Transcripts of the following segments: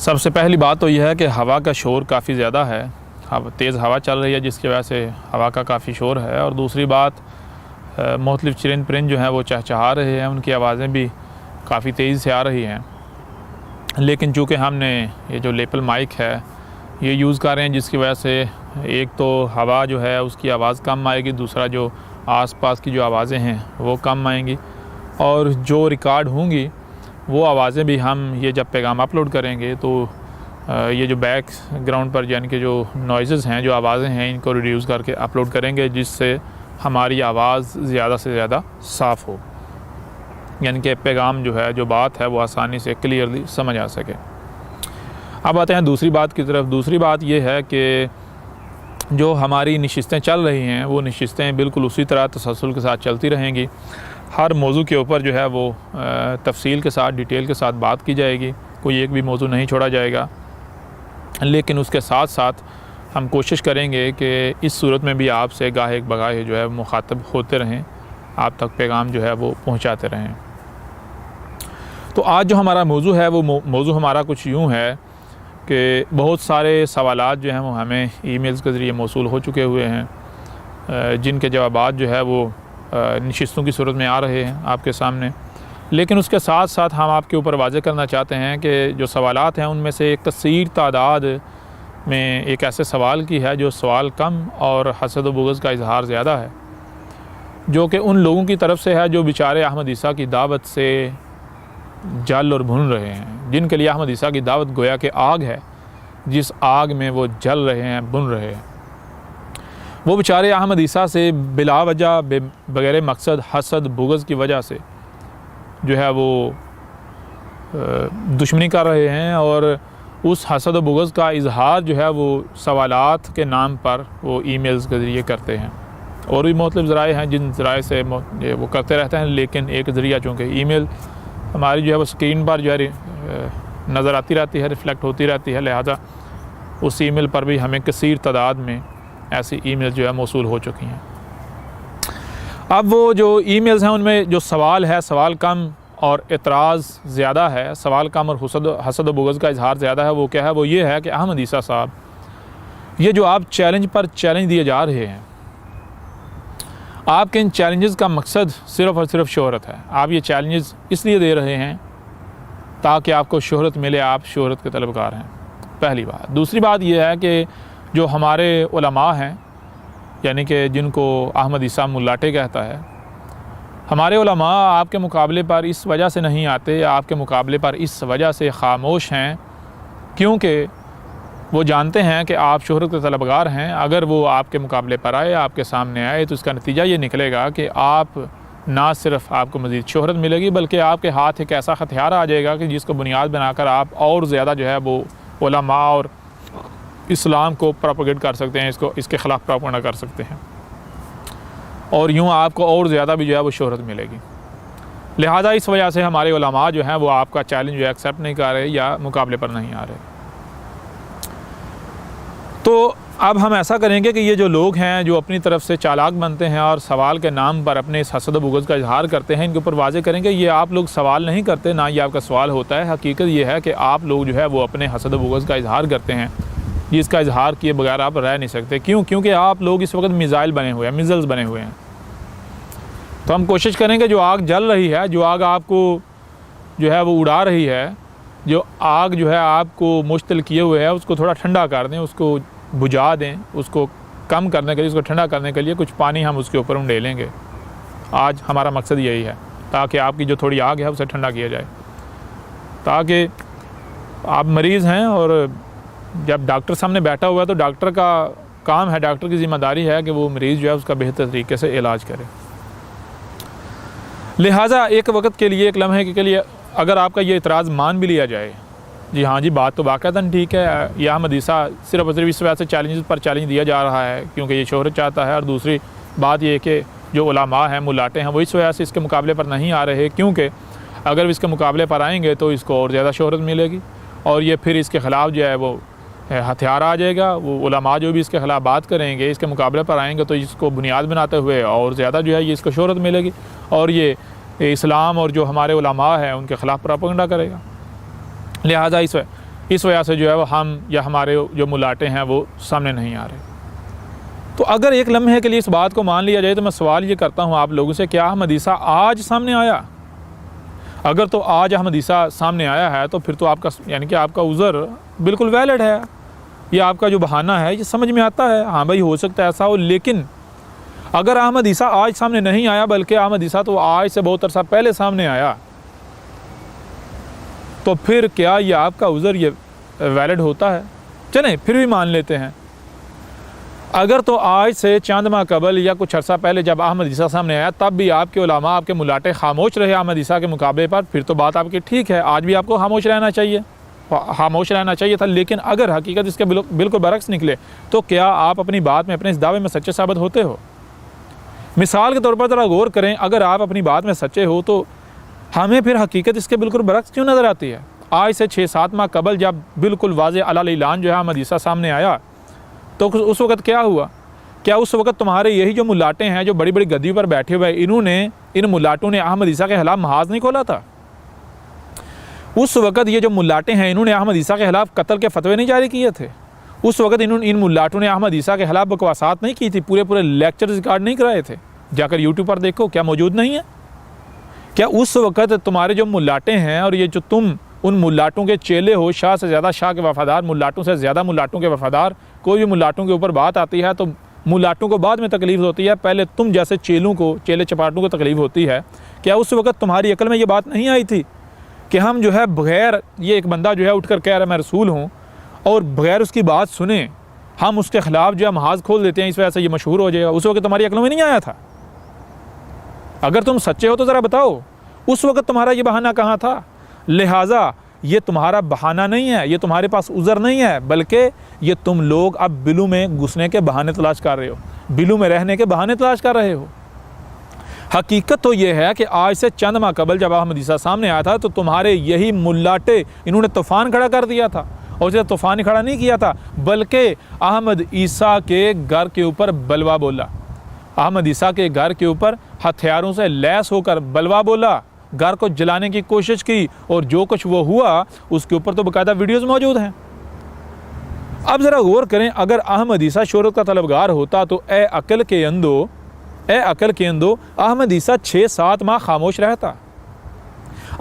सबसे पहली बात तो यह है कि हवा का शोर काफ़ी ज़्यादा है। तेज़ हवा चल रही है जिसकी वजह से हवा का काफ़ी शोर है। और दूसरी बात, मुख्तलिफ़ चरिंद परिंद जो हैं वो चहचहा रहे हैं, उनकी आवाज़ें भी काफ़ी तेज़ी से आ रही हैं। लेकिन चूँकि हमने ये जो लेपल माइक है ये यूज़ कर रहे हैं, जिसकी वजह से एक तो हवा जो है उसकी आवाज़ कम आएगी, दूसरा जो आसपास की जो आवाज़ें हैं वो कम आएंगी, और जो रिकॉर्ड होंगी वो आवाज़ें भी हम ये जब पैगाम अपलोड करेंगे तो ये जो बैक ग्राउंड पर यानी कि जो नॉइज़ेज़ हैं, जो आवाज़ें हैं, इनको रिड्यूस करके अपलोड करेंगे, जिससे हमारी आवाज़ ज़्यादा से ज़्यादा साफ़ हो, यानी कि पैगाम जो है, जो बात है वो आसानी से क्लियरली समझ आ सके। अब आते हैं दूसरी बात की तरफ। दूसरी बात ये है कि जो हमारी नशिस्तें चल रही हैं वो नशिस्तें बिल्कुल उसी तरह तसलसल के साथ चलती रहेंगी। हर मौजू के ऊपर जो है वो तफसील के साथ, डिटेल के साथ बात की जाएगी, कोई एक भी मौजू नहीं छोड़ा जाएगा। लेकिन उसके साथ साथ हम कोशिश करेंगे कि इस सूरत में भी आपसे गाहे बगाहे जो है मुखातब होते रहें, आप तक पैगाम जो है वो पहुंचाते रहें। तो आज जो हमारा मौजू है वो मौजू हमारा कुछ यूँ है कि बहुत सारे सवालात जो हैं वो हमें ईमेल्स के ज़रिए मौसूल हो चुके हुए हैं, जिनके जवाबात जो है वो नशिस्तों की सूरत में आ रहे हैं आपके सामने। लेकिन उसके साथ साथ हम आपके ऊपर वाज़े करना चाहते हैं कि जो सवालात हैं उनमें से एक कसीर तादाद में एक ऐसे सवाल की है जो सवाल कम और हसद व बुग़्ज़ का इजहार ज़्यादा है, जो कि उन लोगों की तरफ से है जो बेचारे अहमद ईसा की दावत से जल और भुन रहे हैं, जिनके लिए अहमद ईसा की दावत गोया कि आग है, जिस आग में वो जल रहे हैं, भुन रहे हैं। वो बेचारे अहमद ईसा से बिला वजह बगैर मकसद हसद बुग़्ज़ की वजह से जो है वो दुश्मनी कर रहे हैं, और उस हसद व बुग़्ज़ का इजहार जो है वो सवालात के नाम पर वो ईमेल्स के ज़रिए करते हैं। और भी मुख्तलिफ़ ज़राए हैं जिन ज़राए से वो करते रहते हैं, लेकिन एक ज़रिया चूँकि ईमेल हमारी जो है वो स्क्रीन पर जो है नज़र आती रहती है, रिफ़्लेक्ट होती रहती है, लिहाजा उस ईमेल पर भी हमें कसीर तादाद में ऐसी ईमेल जो है मौसूल हो चुकी हैं। अब वो जो ईमेल्स हैं उनमें जो सवाल है, सवाल कम और एतराज़ ज़्यादा है, सवाल कम और हसद व बुग़्ज़ का इजहार ज़्यादा है। वो क्या है? वो ये है कि अहमद ईसा साहब, ये जो आप चैलेंज पर चैलेंज दिए जा रहे हैं, आपके इन चैलेंजेस का मकसद सिर्फ़ और सिर्फ शोहरत है। आप ये चैलेंजेस इसलिए दे रहे हैं ताकि आपको शोहरत मिले, आप शोहरत के तलबगार हैं, पहली बात। दूसरी बात यह है कि जो हमारे उलमा हैं, यानी कि जिनको अहमद ईसा मुल्लाटे कहता है, हमारे उलमा आपके मुकाबले पर इस वजह से नहीं आते, आपके मुकाबले पर इस वजह से ख़ामोश हैं क्योंकि वो जानते हैं कि आप शोहरत के तलबगार हैं। अगर वो आपके मुकाबले पर आए, आपके सामने आए, तो इसका नतीजा ये निकलेगा कि आप ना सिर्फ आपको मज़ीद शोहरत मिलेगी, बल्कि आपके हाथ एक ऐसा हथियार आ जाएगा कि जिसको बुनियाद बनाकर आप और ज़्यादा जो है वो उलमा और इस्लाम को प्रोपेगेट कर सकते हैं, इसके ख़िलाफ़ प्रोपेगेंडा कर सकते हैं, और यूँ आपको और ज़्यादा भी जो है वो शोहरत मिलेगी। लिहाजा इस वजह से हमारे उलमा जो हैं वो आपका चैलेंज जो एक्सेप्ट नहीं कर रहे या मुकाबले पर नहीं आ रहे। तो अब हम ऐसा करेंगे कि ये जो लोग हैं जो अपनी तरफ से चालाक बनते हैं और सवाल के नाम पर अपने इस हसद व बुग़्ज़ का इजहार करते हैं, इनके ऊपर वाज़े करेंगे ये आप लोग सवाल नहीं करते, ना ये आपका सवाल होता है। हकीकत ये है कि आप लोग जो है वो अपने हसद व बुग़्ज़ का इजहार करते हैं, जिसका इजहार किए बगैर आप रह नहीं सकते। क्यों? क्योंकि आप लोग इस वक्त मिज़ाइल बने हुए हैं, मिज़ल्स बने हुए हैं। तो हम कोशिश करेंगे जो आग जल रही है, जो आग आपको जो है वो उड़ा रही है, जो आग जो है आपको मुश्तिल किए हुए है, उसको थोड़ा ठंडा कर दें, उसको बुझा दें, उसको कम करने के लिए, उसको ठंडा करने के लिए कुछ पानी हम उसके ऊपर उंडेलेंगे। आज हमारा मकसद यही है, ताकि आपकी जो थोड़ी आग है उसे ठंडा किया जाए, ताकि आप मरीज़ हैं और जब डॉक्टर सामने बैठा हुआ है तो डॉक्टर का काम है, डॉक्टर की ज़िम्मेदारी है कि वो मरीज़ जो है उसका बेहतर तरीके से इलाज करे। लिहाजा एक वक्त के लिए, एक लम्हे के लिए अगर आपका ये इतराज़ मान भी लिया जाए, जी हाँ जी, बात तो वाक़तन ठीक है, यह अहमद ईसा सिर्फ और सिर्फ इस वजह से चैलेंज पर चैलेंज दिया जा रहा है क्योंकि ये शोहरत चाहता है, और दूसरी बात ये कि जो उलमा हैं, मुल्लाटे हैं, वो इस वजह से इसके मुकाबले पर नहीं आ रहे क्योंकि अगर इसके मुकाबले पर आएंगे तो इसको और ज़्यादा शोहरत मिलेगी, और ये फिर इसके ख़िलाफ़ जो है वो हथियार आ जाएगा। वो उलमा जो भी इसके ख़िलाफ़ बात करेंगे, इसके मुकाबले पर आएंगे, तो इसको बुनियाद बनाते हुए और ज़्यादा जो है ये इसको शोहरत मिलेगी, और ये इस्लाम और जो हमारे उलमा हैं उनके ख़िलाफ़ प्रोपेगेंडा करेगा। लिहाजा इस वजह से जो है वो हम या हमारे जो मुलाटे हैं वो सामने नहीं आ रहे। तो अगर एक लम्हे के लिए इस बात को मान लिया जाए तो मैं सवाल ये करता हूँ आप लोगों से, क्या अहमद ईसा आज सामने आया? अगर तो आज अहमद ईसा सामने आया है तो फिर तो आपका यानी कि आपका उज़र बिल्कुल वैलिड है, ये आपका जो बहाना है ये समझ में आता है, हाँ भाई हो सकता है ऐसा हो। लेकिन अगर अहमद ईसा आज सामने नहीं आया, बल्कि अहमद ईसा तो आज से बहुत अरसा पहले सामने आया, तो फिर क्या ये आपका उज़र ये वैलिड होता है? चलें फिर भी मान लेते हैं, अगर तो आज से चंद माह कबल या कुछ अर्सा पहले जब अहमद ईसा सामने आया तब भी आपके उलमा आपके मुलाटे खामोश रहे अहमद ईसा के मुकाबले पर, फिर तो बात आपकी ठीक है, आज भी आपको खामोश रहना चाहिए था। लेकिन अगर हकीकत इसके बिल्कुल बरक्स निकले तो क्या आप अपनी बात में, अपने इस दावे में सच्चे साबित होते हो? मिसाल के तौर पर ज़रा गौर करें, अगर आप अपनी बात में सच्चे हो तो हमें फिर हकीकत इसके बिल्कुल बरक्स क्यों नज़र आती है? आज से 6-7 माह कबल जब बिल्कुल वाज़े अला ऐलान जो है अहमद ईसा सामने आया तो उस वक़्त क्या हुआ? क्या उस वक़्त तुम्हारे यही जो मुलाटे हैं जो बड़ी बड़ी गद्दी पर बैठे हुए इन मुलाटों ने अहमद ईसा के खिलाफ महाज नहीं खोला था? उस वक़्त ये जो मुलाटे हैं इन्होंने अहमद ईसा के खिलाफ कत्ल के फतवे नहीं जारी किए थे? उस वक़्त इन मुलाटों ने अहमद ईसा के खिलाफ बकवासात नहीं की थी? पूरे लेक्चर रिकॉर्ड नहीं कराए थे? जाकर यूट्यूब पर देखो, क्या मौजूद नहीं है? क्या उस वक़्त तुम्हारे जो मुलाटे हैं और ये जो तुम उन मुलाटों के चेले हो, शाह से ज़्यादा शाह के वफ़ादार, मुलाटों से ज़्यादा मुलाटों के वफ़ादार, कोई भी मुलाटों के ऊपर बात आती है तो मुलाटों को बाद में तकलीफ़ होती है, पहले तुम जैसे चेले चपाटों को तकलीफ़ होती है? क्या उस वक़्त तुम्हारी अकल में ये बात नहीं आई थी कि हम जो है बग़ैर, ये एक बंदा जो है उठकर कह रहा है मैं रसूल हूँ, और बग़ैर उसकी बात सुने हम उसके ख़िलाफ़ जो है महाज खोल देते हैं, इस वजह से ये मशहूर हो जाएगा? उस वक्त तुम्हारी अकलों में नहीं आया था? अगर तुम सच्चे हो तो ज़रा बताओ उस वक़्त तुम्हारा ये बहाना कहाँ था? लिहाजा ये तुम्हारा बहाना नहीं है, ये तुम्हारे पास उज़र नहीं है, बल्कि ये तुम लोग अब बिलू में घुसने के बहाने तलाश कर रहे हो, बिलू में रहने के बहाने तलाश कर रहे हो। हकीकत तो ये है कि आज से चंद माह कबल जब अहमद ईसा सामने आया था तो तुम्हारे यही मुल्लाटे इन्होंने तूफ़ान खड़ा कर दिया था, और जब तूफ़ान ही खड़ा नहीं किया था बल्कि अहमद ईसा के घर के ऊपर बलवा बोला, अहमद ईसा के घर के ऊपर हथियारों से लैस होकर बलवा बोला, घर को जलाने की कोशिश की, और जो कुछ वो हुआ उसके ऊपर तो बाकायदा वीडियोज़ मौजूद हैं। अब ज़रा गौर करें, अगर अहमद ईसा शोहरत का तलबगार होता तो ए अकल के अंदो अहमद ईसा 6-7 माह खामोश रहता।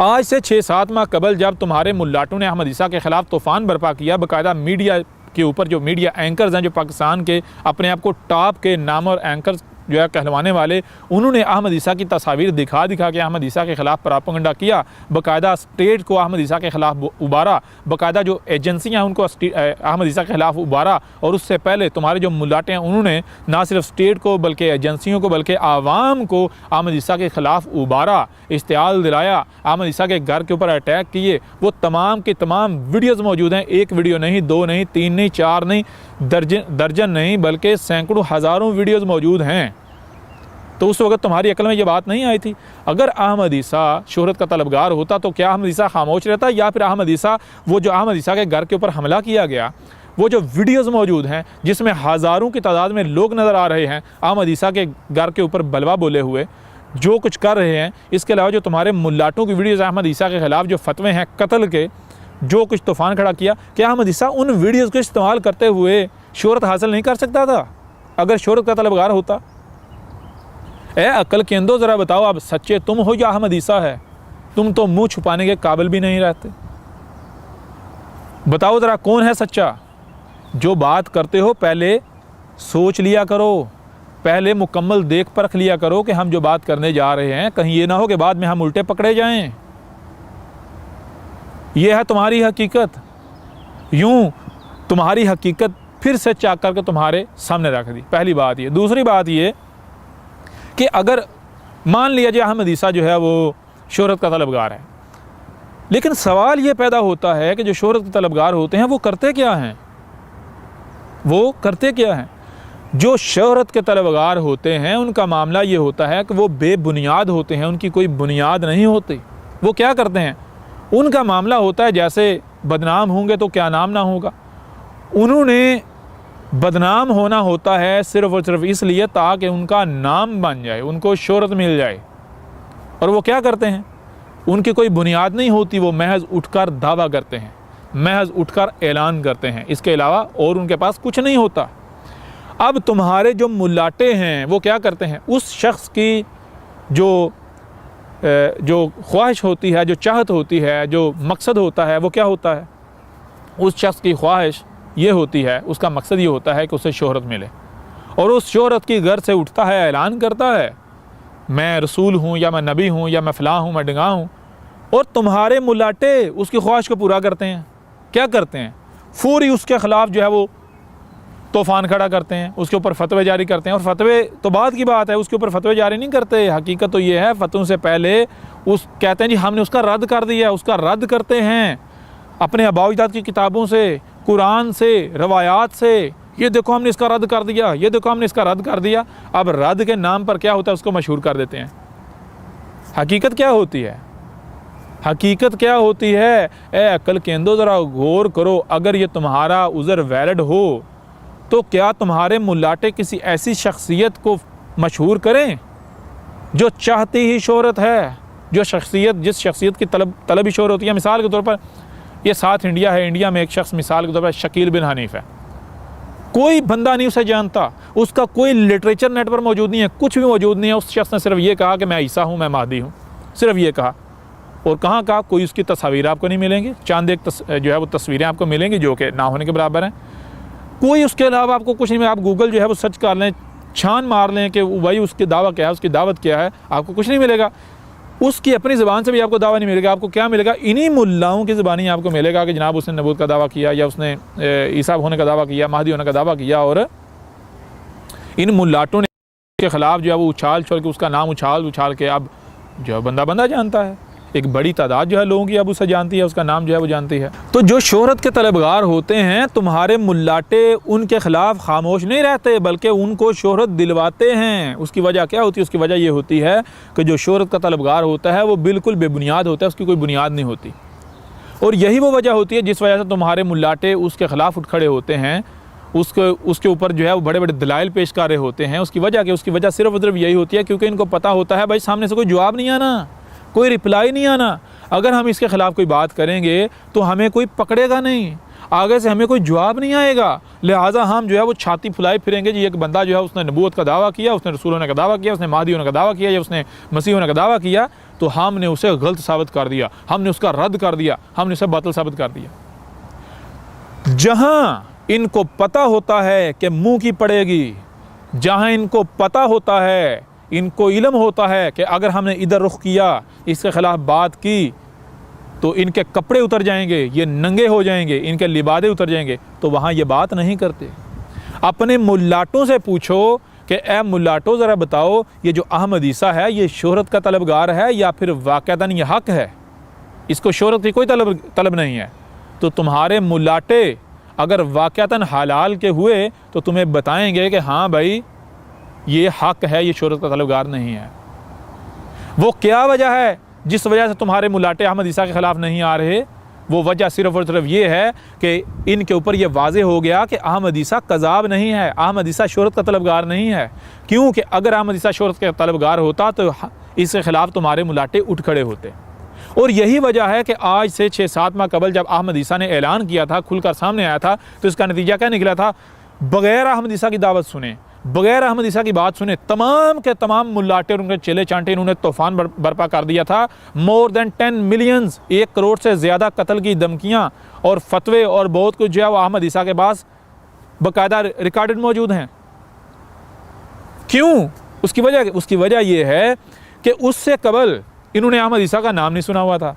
आज से 6-7 माह कबल जब तुम्हारे मुल्लाटों ने अहमद ईसा के ख़िलाफ़ तूफ़ान बर्पा किया, बाकायदा मीडिया के ऊपर जो मीडिया एंकर्स हैं जो पाकिस्तान के अपने आप को टॉप के नाम और एंकर्स जो है कहलवाने वाले, उन्होंने अहमद ईसा की तस्वीर दिखा के अहमद ईसा के ख़िलाफ़ प्रोपेगेंडा किया, बाकायदा स्टेट को अहमद ईसा के ख़िलाफ़ उबारा, बाकायदा जो एजेंसियाँ उनको अहमद ईसा के ख़िलाफ़ उबारा। और उससे पहले तुम्हारे जो मुलाटे हैं उन्होंने ना सिर्फ स्टेट को बल्कि एजेंसियों को बल्कि आवाम को अहमद ईसा के ख़िलाफ़ उबारा, इश्तिआल दिलाया, अहमद ईसा के घर के ऊपर अटैक किए। वो तमाम की तमाम वीडियोज़ मौजूद हैं, एक वीडियो नहीं, 2 नहीं, 3 नहीं, 4 नहीं, दर्जन नहीं, बल्कि सैकड़ों हज़ारों वीडियोज़ मौजूद हैं। तो उस वक़्त तुम्हारी अकल में ये बात नहीं आई थी? अगर अहमद ईसा शोहरत का तलबगार होता तो क्या अहमद ईसा खामोश रहता? या फिर अहमद ईसा, वो जो अहमद ईसा के घर के ऊपर हमला किया गया, वो जो वीडियोज़ मौजूद हैं जिसमें हज़ारों की तादाद में लोग नज़र आ रहे हैं अहमद ईसा के घर के ऊपर बलवा बोले हुए, जो कुछ कर रहे हैं, इसके अलावा जो तुम्हारे मुल्लाटों की वीडियोज़ अहमद ईसा के ख़िलाफ़ जो फतवे हैं कत्ल के, जो कुछ तूफ़ान खड़ा किया, क्या अहमद ईसा उन वीडियोज़ को इस्तेमाल करते हुए शोहरत हासिल नहीं कर सकता था अगर शोहरत का तलबगार होता? ए अकल के अंदो ज़रा बताओ, अब सच्चे तुम हो या अहमद ईसा है? तुम तो मुंह छुपाने के काबिल भी नहीं रहते। बताओ ज़रा कौन है सच्चा? जो बात करते हो पहले सोच लिया करो, पहले मुकम्मल देख परख लिया करो कि हम जो बात करने जा रहे हैं कहीं ये ना हो कि बाद में हम उल्टे पकड़े जाएं। ये है तुम्हारी हकीकत। यूं तुम्हारी हकीकत फिर से चाक करके तुम्हारे सामने रख दी, पहली बात ये। दूसरी बात ये कि अगर मान लिया जाए अहमद ईसा जो है वो शोहरत का तलबगार है, लेकिन सवाल ये पैदा होता है कि जो शोहरत के तलबगार होते हैं वो करते क्या हैं? वो करते क्या हैं? जो शोहरत के तलबगार होते हैं उनका मामला ये होता है कि वो बेबुनियाद होते हैं, उनकी कोई बुनियाद नहीं होती। वो क्या करते हैं? उनका मामला होता है जैसे बदनाम होंगे तो क्या नाम ना होगा। उन्होंने बदनाम होना होता है सिर्फ़ और सिर्फ इसलिए ताकि उनका नाम बन जाए, उनको शोहरत मिल जाए। और वो क्या करते हैं? उनकी कोई बुनियाद नहीं होती, वो महज उठकर दावा करते हैं। महज उठकर ऐलान करते हैं, इसके अलावा और उनके पास कुछ नहीं होता। अब तुम्हारे जो मुल्लाटे हैं वो क्या करते हैं, उस शख्स की जो ख्वाहिश होती है, जो चाहत होती है, जो मकसद होता है, वो क्या होता है? उस शख्स की ख्वाहिश ये होती है, उसका मकसद ये होता है कि उसे शोहरत मिले, और उस शोहरत की घर से उठता है, ऐलान करता है मैं रसूल हूँ, या मैं नबी हूँ, या मैं फ़लाँ हूँ, मैं ढिंगा हूँ। और तुम्हारे मुल्लाटे उसकी ख्वाहिश को पूरा करते हैं। क्या करते हैं? फौरी उसके ख़िलाफ़ जो है वो तूफ़ान खड़ा करते हैं, उसके ऊपर फतवे जारी करते हैं। और फतवे तो बात की बात है, उसके ऊपर फतवे जारी नहीं करते। हकीकत तो ये है, फतवों से पहले उस कहते हैं जी हमने उसका रद्द कर दिया। उसका रद्द करते हैं अपने आबा-ओ-अजदाद की किताबों से, कुरान से, रवायात से। ये देखो हमने इसका रद्द कर दिया, ये देखो हमने इसका रद्द कर दिया। अब रद्द के नाम पर क्या होता है, उसको मशहूर कर देते हैं। हकीकत क्या होती है? हकीकत क्या होती है? ए अक्ल केंदो ज़रा गौर करो। अगर ये तुम्हारा उज़र वैलिड हो तो क्या तुम्हारे मुल्लाटे किसी ऐसी शख्सियत को मशहूर करें जो चाहती ही शोहरत है, जो शख्सियत, जिस शख्सियत की तलब ही शोहरत होती है। मिसाल के तौर पर ये साथ इंडिया है, इंडिया में एक शख्स मिसाल के तौर पर शकील बिन हनीफ है, कोई बंदा नहीं उसे जानता, उसका कोई लिटरेचर नेट पर मौजूद नहीं है, कुछ भी मौजूद नहीं है। उस शख्स ने सिर्फ ये कहा कि मैं ईसा हूँ, मैं महदी हूँ, सिर्फ ये कहा। और कहाँ कहा? कोई उसकी तस्वीर आपको नहीं मिलेंगी, चांद एक जो है वो तस्वीरें आपको मिलेंगी जो कि ना होने के बराबर हैं। कोई उसके अलावा आपको कुछ नहीं। आप गूगल जो है वो सर्च कर लें, छान मार लें कि भाई उसकी दावा क्या है, उसकी दावत क्या है, आपको कुछ नहीं मिलेगा। उसकी अपनी ज़बान से भी आपको दावा नहीं मिलेगा। आपको क्या मिलेगा? इन्हीं मुल्लाओं की ज़बानी आपको मिलेगा कि जनाब उसने नबूवत का दावा किया, या उसने ईसा होने का दावा किया, महदी होने का दावा किया। और इन मुल्लाटों ने के ख़िलाफ़ जो है वो उछाल छोड़ के उसका नाम उछाल के अब जो है बंदा जानता है। एक बड़ी तादाद जो है लोगों की अब उसे जानती है, उसका नाम जो है वो जानती है। तो जो शोहरत के तलबगार होते हैं, तुम्हारे मुल्लाटे उनके ख़िलाफ़ खामोश नहीं रहते, बल्कि उनको शोहरत दिलवाते हैं। उसकी वजह क्या होती है? उसकी वजह ये होती है कि जो शोहरत का तलबगार होता है वो बिल्कुल बेबुनियाद होता है, उसकी कोई बुनियाद नहीं होती। और यही वो वजह होती है जिस वजह से तुम्हारे मुल्लाटे उसके ख़िलाफ़ उठ खड़े होते हैं, उसके ऊपर जो है वो बड़े बड़े दलाइल पेश कर रहे होते हैं। उसकी वजह सिर्फ और सिर्फ यही होती है क्योंकि इनको पता होता है भाई सामने से कोई जवाब नहीं आना, कोई रिप्लाई नहीं आना। अगर हम इसके ख़िलाफ़ कोई बात करेंगे तो हमें कोई पकड़ेगा नहीं, आगे से हमें कोई जवाब नहीं आएगा। लिहाजा हम जो है वो छाती फुलाई फिरेंगे जी एक बंदा जो है उसने नबूवत का दावा किया, उसने रसूल होने का दावा किया, उसने महदी होने का दावा किया, या उसने मसीह होने का दावा किया, तो हमने उसे गलत साबित कर दिया, हमने उसका रद्द कर दिया, हमने उसे बातिल साबित कर दिया। जहाँ इनको पता होता है कि मुँह की पड़ेगी, जहाँ इनको पता होता है, इनको इल्म होता है कि अगर हमने इधर रुख किया, इसके ख़िलाफ़ बात की, तो इनके कपड़े उतर जाएंगे, ये नंगे हो जाएंगे, इनके लिबादे उतर जाएंगे, तो वहाँ ये बात नहीं करते। अपने मुल्लाटों से पूछो कि ए मुल्लाटों ज़रा बताओ ये जो अहमद ईसा है ये शोहरत का तलबगार है या फिर वाक़अतन ये हक़ है? इसको शोहरत की कोई तलब नहीं है। तो तुम्हारे मुल्लाटे अगर वाक़अतन हलाल के हुए तो तुम्हें बताएंगे कि हाँ भाई ये हक़ है, ये शोहरत का तलबगार नहीं है। वो क्या वजह है जिस वजह से तुम्हारे मुल्लाटे अहमद ईसा के ख़िलाफ़ नहीं आ रहे? वो वजह सिर्फ़ और सिर्फ ये है कि इनके ऊपर ये वाज़े हो गया कि अहमद ईसा कज़ाब नहीं है, अहमद ईसा शोहरत का तलबगार नहीं है। क्योंकि अगर अहमद ईसा शोहरत का तलबगार होता तो इसके ख़िलाफ़ तुम्हारे मुल्लाटे उठ खड़े होते। और यही वजह है कि आज से 6-7 माह कबल जब अहमद ईसा ने ऐलान किया था, खुलकर सामने आया था, तो इसका नतीजा क्या निकला था? बग़ैर अहमद ईसा की दावत सुने, बग़ैर अहमद ईसा की बात सुने, तमाम के तमाम मुल्लाटे और उनके चेले चांटे इन्होंने तूफ़ान बर्पा कर दिया था। मोर देन 10 मिलियंस, 1 करोड़ से ज़्यादा कत्ल की धमकियाँ और फतवे और बहुत कुछ जो है वो अहमद ईसा के पास बाकायदा रिकॉर्डेड मौजूद हैं। क्यों? उसकी वजह ये है कि उससे कबल इन्होंने अहमद ईसा का नाम नहीं सुना हुआ था।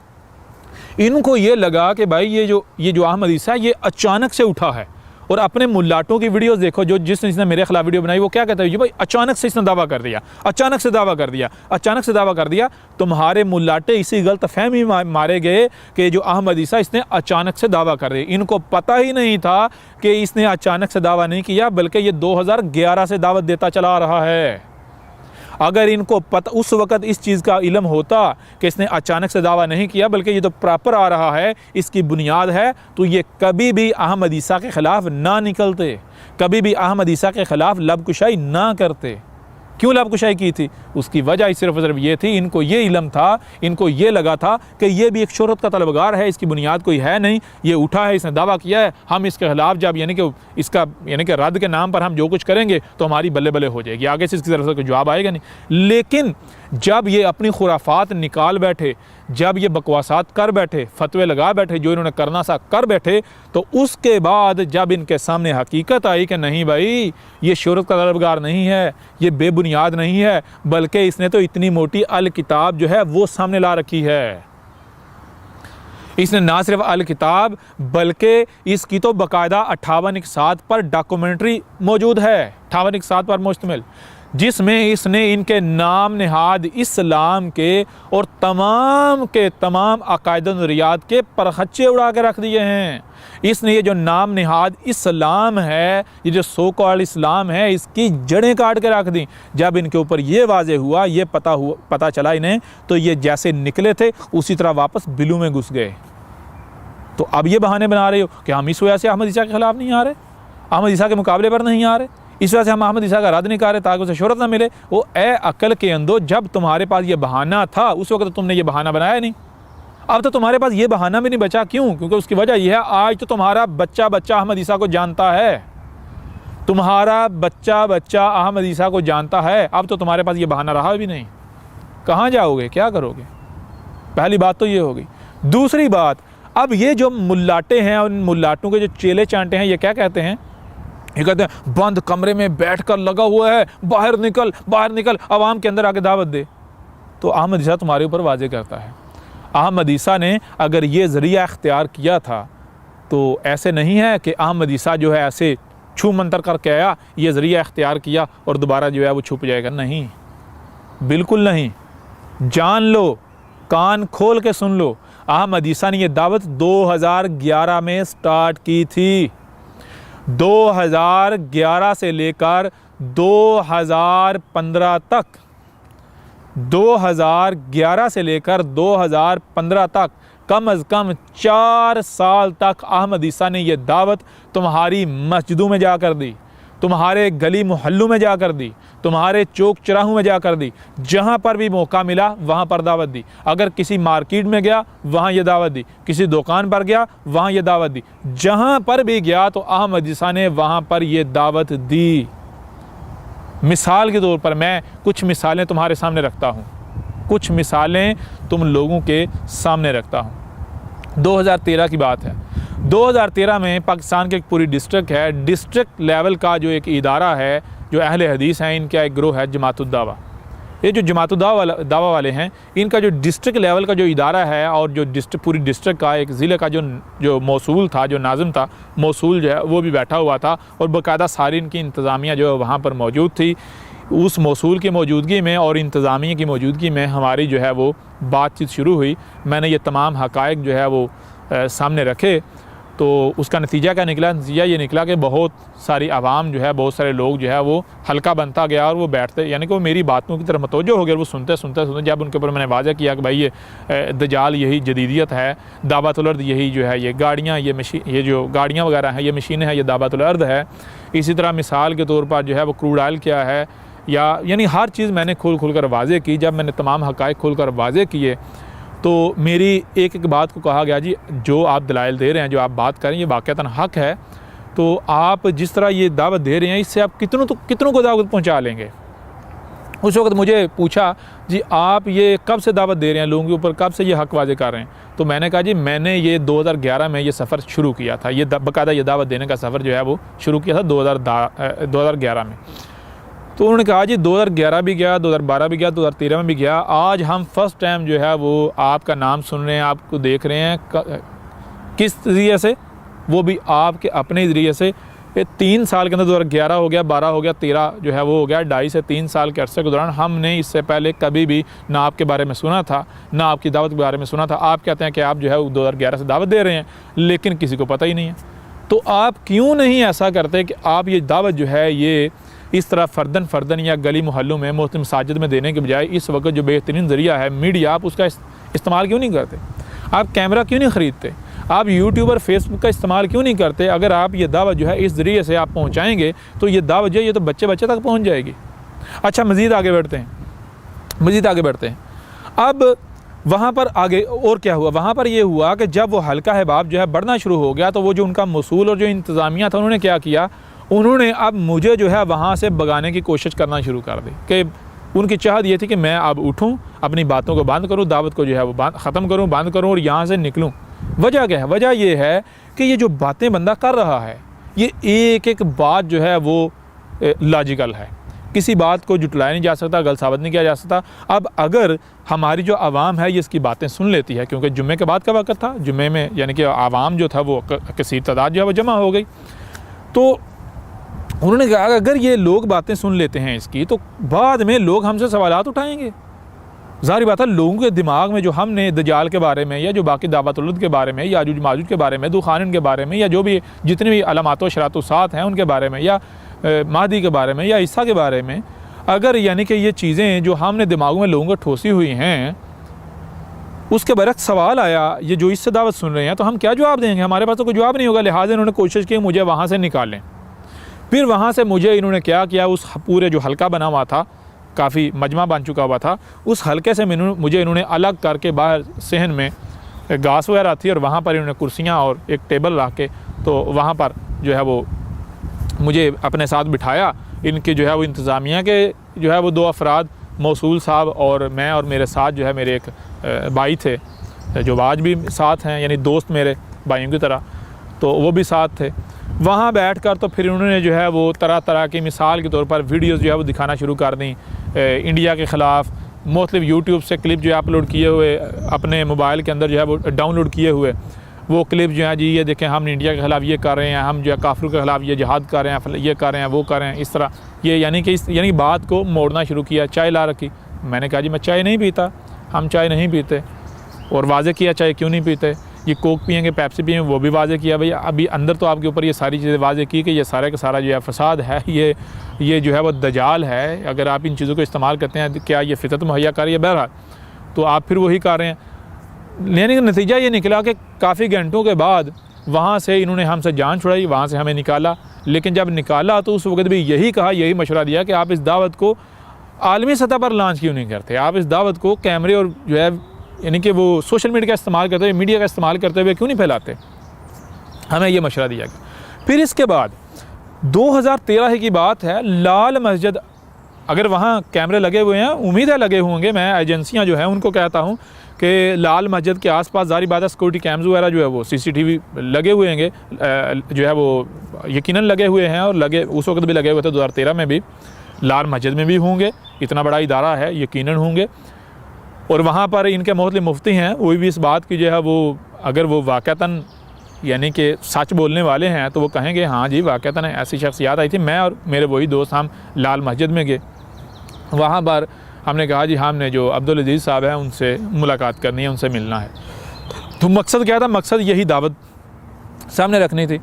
इनको ये लगा कि भाई ये जो अहमद ईसा ये अचानक से उठा है। और अपने मुल्लाटों की वीडियोस देखो, जिसने मेरे खिलाफ वीडियो बनाई, वो क्या कहता है? ये भाई अचानक से इसने दावा कर दिया, अचानक से दावा कर दिया, अचानक से दावा कर दिया। तुम्हारे मुल्लाटे इसी गलत फहमी मारे गए कि जो अहमद ईसा इसने अचानक से दावा कर रहे। इनको पता ही नहीं था कि इसने अचानक से दावा नहीं किया, बल्कि ये 2011 से दावत देता चला रहा है। अगर इनको पता उस वक़्त इस चीज़ का इल्म होता कि इसने अचानक से दावा नहीं किया बल्कि ये तो प्रॉपर आ रहा है, इसकी बुनियाद है, तो ये कभी भी अहमद ईसा के ख़िलाफ़ ना निकलते, कभी भी अहमद ईसा के ख़िलाफ़ लबकुशाई ना करते। क्यों लाभ कुशाई की थी? उसकी वजह सिर्फ सिर्फ ये थी, इनको ये इल्म था, इनको ये लगा था कि ये भी एक शोहरत का तलबगार है, इसकी बुनियाद कोई है नहीं, ये उठा है, इसने दावा किया है, हम इसके खिलाफ जब यानी कि इसका यानी कि रद्द के नाम पर हम जो कुछ करेंगे तो हमारी बल्ले बल्ले हो जाएगी, आगे से इसकी तरफ से कोई जवाब आएगा नहीं। लेकिन जब ये अपनी खुराफात निकाल बैठे, जब ये बकवासात कर बैठे, फतवे लगा बैठे, जो इन्होंने करना सा कर बैठे, तो उसके बाद जब इनके सामने हकीकत आई कि नहीं भाई ये शोहरत का तलबगार नहीं है, ये बेबुनियाद नहीं है, बल्कि इसने तो इतनी मोटी अल किताब जो है वो सामने ला रखी है। इसने ना सिर्फ अल किताब बल्कि इसकी तो बाकायदा 58 इकसात पर डॉक्यूमेंट्री मौजूद है, 58 इकसात पर मुश्तमिल, जिसमें इसने इनके नाम नहाद इस्लाम के और तमाम के तमाम अकायद नज़रियात के परखच्चे उड़ा के रख दिए हैं। इसने ये जो नाम नहाद इस्लाम है, ये जो सो कॉल्ड इस्लाम है, इसकी जड़ें काट के रख दी। जब इनके ऊपर ये वाज़े हुआ, ये पता चला इन्हें, तो ये जैसे निकले थे उसी तरह वापस बिलू में घुस गए। तो अब ये बहाने बना रहे हो कि हम इस वजह से अहमद ईसा के ख़िलाफ़ नहीं आ रहे, अहमद ईसा के मुकाबले पर नहीं आ रहे, इस वजह से हम अहमद ईसा का रद्द नहीं कर रहे ताकि उसे शोहरत ना मिले। वो ए अक्ल के अंदर, जब तुम्हारे पास ये बहाना था उस वक्त तो तुमने ये बहाना बनाया नहीं, अब तो तुम्हारे पास ये बहाना भी नहीं बचा। क्यों? क्योंकि उसकी वजह यह है, आज तो तुम्हारा बच्चा बच्चा अहमद ईसा को जानता है, तुम्हारा बच्चा बच्चा अहमद ईसा को जानता है। अब तो तुम्हारे पास ये बहाना रहा भी नहीं, कहाँ जाओगे, क्या करोगे? पहली बात तो ये होगी। दूसरी बात, अब ये जो मुल्लाटे हैं, उन मुल्लाटों के जो चेले चांटे हैं, ये क्या कहते हैं? ये कहते हैं बंद कमरे में बैठकर लगा हुआ है, बाहर निकल, आवाम के अंदर आके दावत दे। तो अहमद ईसा तुम्हारे ऊपर वाजे करता है। अहमद ईसा ने अगर ये ज़रिया इख्तियार किया था तो ऐसे नहीं है कि अहमद ईसा जो है ऐसे छू मंतर करके आया, ये ज़रिया इख्तियार किया और दोबारा जो है वो छुप जाएगा। नहीं, बिल्कुल नहीं। जान लो, कान खोल के सुन लो, अहमद ईसा ने ये दावत 2011 में स्टार्ट की थी। 2011 से लेकर 2015 तक, 2011 से लेकर 2015 तक कम अज़ कम 4 साल तक अहमद ईसा ने यह दावत तुम्हारी मस्जिदों में जाकर दी, तुम्हारे गली मोहल्लों में जाकर दी, तुम्हारे चौक चौराहों में जाकर दी, जहाँ पर भी मौका मिला वहाँ पर दावत दी। अगर किसी मार्केट में गया वहाँ ये दावत दी, किसी दुकान पर गया वहाँ ये दावत दी, जहाँ पर भी गया तो अहमद ईसा ने वहाँ पर ये दावत दी। मिसाल के तौर पर मैं कुछ मिसालें तुम्हारे सामने रखता हूँ, कुछ मिसालें तुम लोगों के सामने रखता हूँ। 2013 की बात है। 2013 में पाकिस्तान के एक पूरी डिस्ट्रिक्ट है, डिस्ट्रिक्ट लेवल का जो एक इदारा है, जो अहले हदीस हैं, इनका एक ग्रोह है जमातुद दावा। ये जो जमातुद दावा वाले हैं, इनका जो डिस्ट्रिक्ट लेवल का जो इदारा है और जो पूरी डिस्ट्रिक्ट का एक ज़िले का जो मौसूल था, जो नाज़िम था, मौसूल जो है वो भी बैठा हुआ था और बाकायदा सारी इनकी इंतज़ामिया जो है वहाँ पर मौजूद थी। उस मौसूल की मौजूदगी में और इंतज़ामिया की मौजूदगी में हमारी जो है वो बातचीत शुरू हुई। मैंने ये तमाम हक़ाइक़ जो है वो सामने रखे, तो उसका नतीजा क्या निकला? नतीजा ये निकला कि बहुत सारी आवाम जो है, बहुत सारे लोग जो है वो हल्का बनता गया और वो बैठते, यानी कि वो मेरी बातों की तरफ मतवज्जो हो गए। वो सुनते जब उनके ऊपर मैंने वाज़ह किया कि भाई ये दजाल यही जदीदियत है, दावतुल अर्द यही जो है, ये गाड़ियाँ, ये जो गाड़ियाँ वगैरह हैं, ये मशीनें हैं, ये दावतुल अर्द है। इसी तरह मिसाल के तौर पर जो है वो क्रूड ऑयल क्या है, या यानी हर चीज़ मैंने खोल कर वाज़ह की। जब मैंने तमाम हक़ाइक़ खोल कर वाज़ह किए तो मेरी एक एक बात को कहा गया, जी जो आप दलाइल दे रहे हैं, जो आप बात कर रहे हैं, ये वाक़तन हक़ है, तो आप जिस तरह ये दावत दे रहे हैं इससे आप कितनों को दावत पहुंचा लेंगे। उस वक्त मुझे पूछा, जी आप ये कब से दावत दे रहे हैं लोगों के ऊपर, कब से ये हक़ वाज़े कर रहे हैं? तो मैंने कहा, जी मैंने ये 2011 में ये सफ़र शुरू किया था, ये बाकायदा ये दावत देने का सफ़र जो है वो शुरू किया था 2011 में। तो उन्होंने कहा, जी 2011 भी गया, 2012 भी गया, 2013 में भी गया, आज हम फर्स्ट टाइम जो है वो आपका नाम सुन रहे हैं, आपको देख रहे हैं। किस ज़रिए से? वो भी आपके अपने ज़रिए से। 3 साल के अंदर 2011 हो गया, 12 हो गया, 13 जो है वो हो गया, 2.5 से 3 साल के अरसे के दौरान हमने इससे पहले कभी भी ना आपके बारे में सुना था, ना आपकी दावत के बारे में सुना था। आप कहते हैं कि आप जो है 2011 से दावत दे रहे हैं, लेकिन किसी को पता ही नहीं है। तो आप क्यों नहीं ऐसा करते कि आप ये दावत जो है ये इस तरह फ़र्दन या गली मोहल्लों में, मोहतरम मसाजिद में देने के बजाय इस वक्त जो बेहतरीन ज़रिया है मीडिया, आप उसका इस्तेमाल क्यों नहीं करते? आप कैमरा क्यों नहीं ख़रीदते? आप यूट्यूब और फेसबुक का इस्तेमाल क्यों नहीं करते? अगर आप ये दावत जो है इस ज़रिए से आप पहुँचाएँगे तो ये दावत जो है ये तो बच्चे तक पहुँच जाएगी। अच्छा, मज़ीद आगे बढ़ते हैं। अब वहाँ पर आगे और क्या हुआ, वहाँ पर ये हुआ कि जब वो हल्का अहबाब जो है बढ़ना शुरू हो गया, तो वो जो उनका मसूल और जो इंतज़ामिया था, उन्होंने क्या किया, उन्होंने अब मुझे जो है वहाँ से भगाने की कोशिश करना शुरू कर दी। कि उनकी चाहत ये थी कि मैं अब उठूँ, अपनी बातों को बंद करूँ, दावत को जो है वो ख़त्म करूँ, बंद करूँ और यहाँ से निकलूँ। वजह क्या है? वजह ये है कि ये जो बातें बंदा कर रहा है, ये एक एक बात जो है वो लॉजिकल है, किसी बात को जुटलाया नहीं जा सकता, गलत साबित नहीं किया जा सकता। अब अगर हमारी जो आवाम है ये इसकी बातें सुन लेती है, क्योंकि जुम्मे के बाद का वक्त था, जुम्मे में यानी कि आवाम जो था वो कसीर तादाद जो है वो जमा हो गई, तो उन्होंने कहा अगर ये लोग बातें सुन लेते हैं इसकी, तो बाद में लोग हमसे सवालात उठाएंगे। ज़ाहिर बात है, लोगों के दिमाग में जो हमने दजाल के बारे में या जो बाकी दावतुल्लद के बारे में, याजूज माजूज के बारे में, दुखानिन के बारे में, या जो भी जितने भी अलामात व शरात हैं उनके बारे में, या महदी के बारे में, या ईसा के बारे में, अगर यानी कि ये चीज़ें जो हमने दिमागों में लोगों को ठोसी हुई हैं, उसके बरक्स सवाल आया, ये जो इससे दावत सुन रहे हैं, तो हम क्या जवाब देंगे? हमारे पास तो कोई जवाब नहीं होगा। लिहाजा इन्होंने कोशिश की मुझे वहाँ से निकालें। फिर वहाँ से मुझे इन्होंने क्या किया, उस पूरे जो हल्का बना हुआ था, काफ़ी मजमा बन चुका हुआ था, उस हल्के से मुझे इन्होंने अलग करके बाहर सहन में घास वगैरह थी और वहाँ पर इन्होंने कुर्सियाँ और एक टेबल रख के, तो वहाँ पर जो है वो मुझे अपने साथ बिठाया। इनके जो है वो इंतज़ामिया के जो है वो 2 अफराद, मौसूल साहब और मैं, और मेरे साथ जो है मेरे एक भाई थे जो आज भी साथ हैं, यानी दोस्त मेरे भाइयों की तरह, तो वो भी साथ थे। वहाँ बैठकर तो फिर उन्होंने जो है वो तरह तरह की, मिसाल के तौर पर वीडियोज़ जो है वो दिखाना शुरू कर दी इंडिया के ख़िलाफ़। मुख्तलिफ यूट्यूब से क्लिप जो है अपलोड किए हुए, अपने मोबाइल के अंदर जो है वो डाउनलोड किए हुए वो क्लिप जो है, जी ये देखें हम इंडिया के ख़िलाफ़ ये कर रहे हैं, हम जो है काफिर के ख़िलाफ़ ये जिहाद कर रहे हैं, ये कर रहे हैं, वो कर रहे हैं, इस तरह ये यानी बात को मोड़ना शुरू किया। चाय ला रखी, मैंने कहा जी मैं चाय नहीं पीता, हम चाय नहीं पीते, और वाज़े किया चाय क्यों नहीं पीते, ये कोक पियेंगे, पेप्सी पियेंगे, वो भी वाज़े किया। भैया अभी अंदर तो आपके ऊपर ये सारी चीज़ें वाज़े की कि ये सारा का सारा जो है फ़साद है, ये जो है वो दजाल है। अगर आप इन चीज़ों को इस्तेमाल करते हैं, क्या ये फितरत मुहैया कर रही है? बहरहाल तो आप फिर वही कर रहे हैं। लेने का नतीजा ये निकला कि काफ़ी घंटों के बाद वहाँ से इन्होंने हमसे जान छुड़ाई, वहाँ से हमें निकाला। लेकिन जब निकाला तो उस वक्त भी यही कहा, यही मशवरा दिया कि आप इस दावत को आलमी सतह पर लॉन्च क्यों नहीं करते, आप इस दावत को कैमरे और जो है यानी कि वो सोशल मीडिया का इस्तेमाल करते हुए, मीडिया का इस्तेमाल करते हुए क्यों नहीं फैलाते। हमें ये मशवरा दिया गया। फिर इसके बाद 2013 की बात है, लाल मस्जिद, अगर वहाँ कैमरे लगे हुए हैं, उम्मीद है लगे होंगे, मैं एजेंसियाँ जो हैं उनको कहता हूँ कि लाल मस्जिद के आसपास ज़ाहिर बात है सिक्योरिटी कैम्स वगैरह जो है वो CCTV लगे हुए होंगे, जो है वो यकीनन लगे हुए हैं, और लगे उस वक्त भी लगे हुए थे, 2013 में भी लाल मस्जिद में भी होंगे, इतना बड़ा इदारा है, यकीनन होंगे। और वहाँ पर इनके मुख्तलिफ मुफ्ती हैं, वो भी इस बात की जो है वो, अगर वो वाक़तन यानी कि सच बोलने वाले हैं तो वो कहेंगे हाँ जी वाक़तन ऐसी शख्सियत आई थी। मैं और मेरे वही दोस्त हम लाल मस्जिद में गए, वहाँ पर हमने कहा जी हमने जो अब्दुल अजीज़ साहब हैं उनसे मुलाकात करनी है, उनसे मिलना है। तो मकसद क्या था? मकसद यही दावत सामने रखनी थी।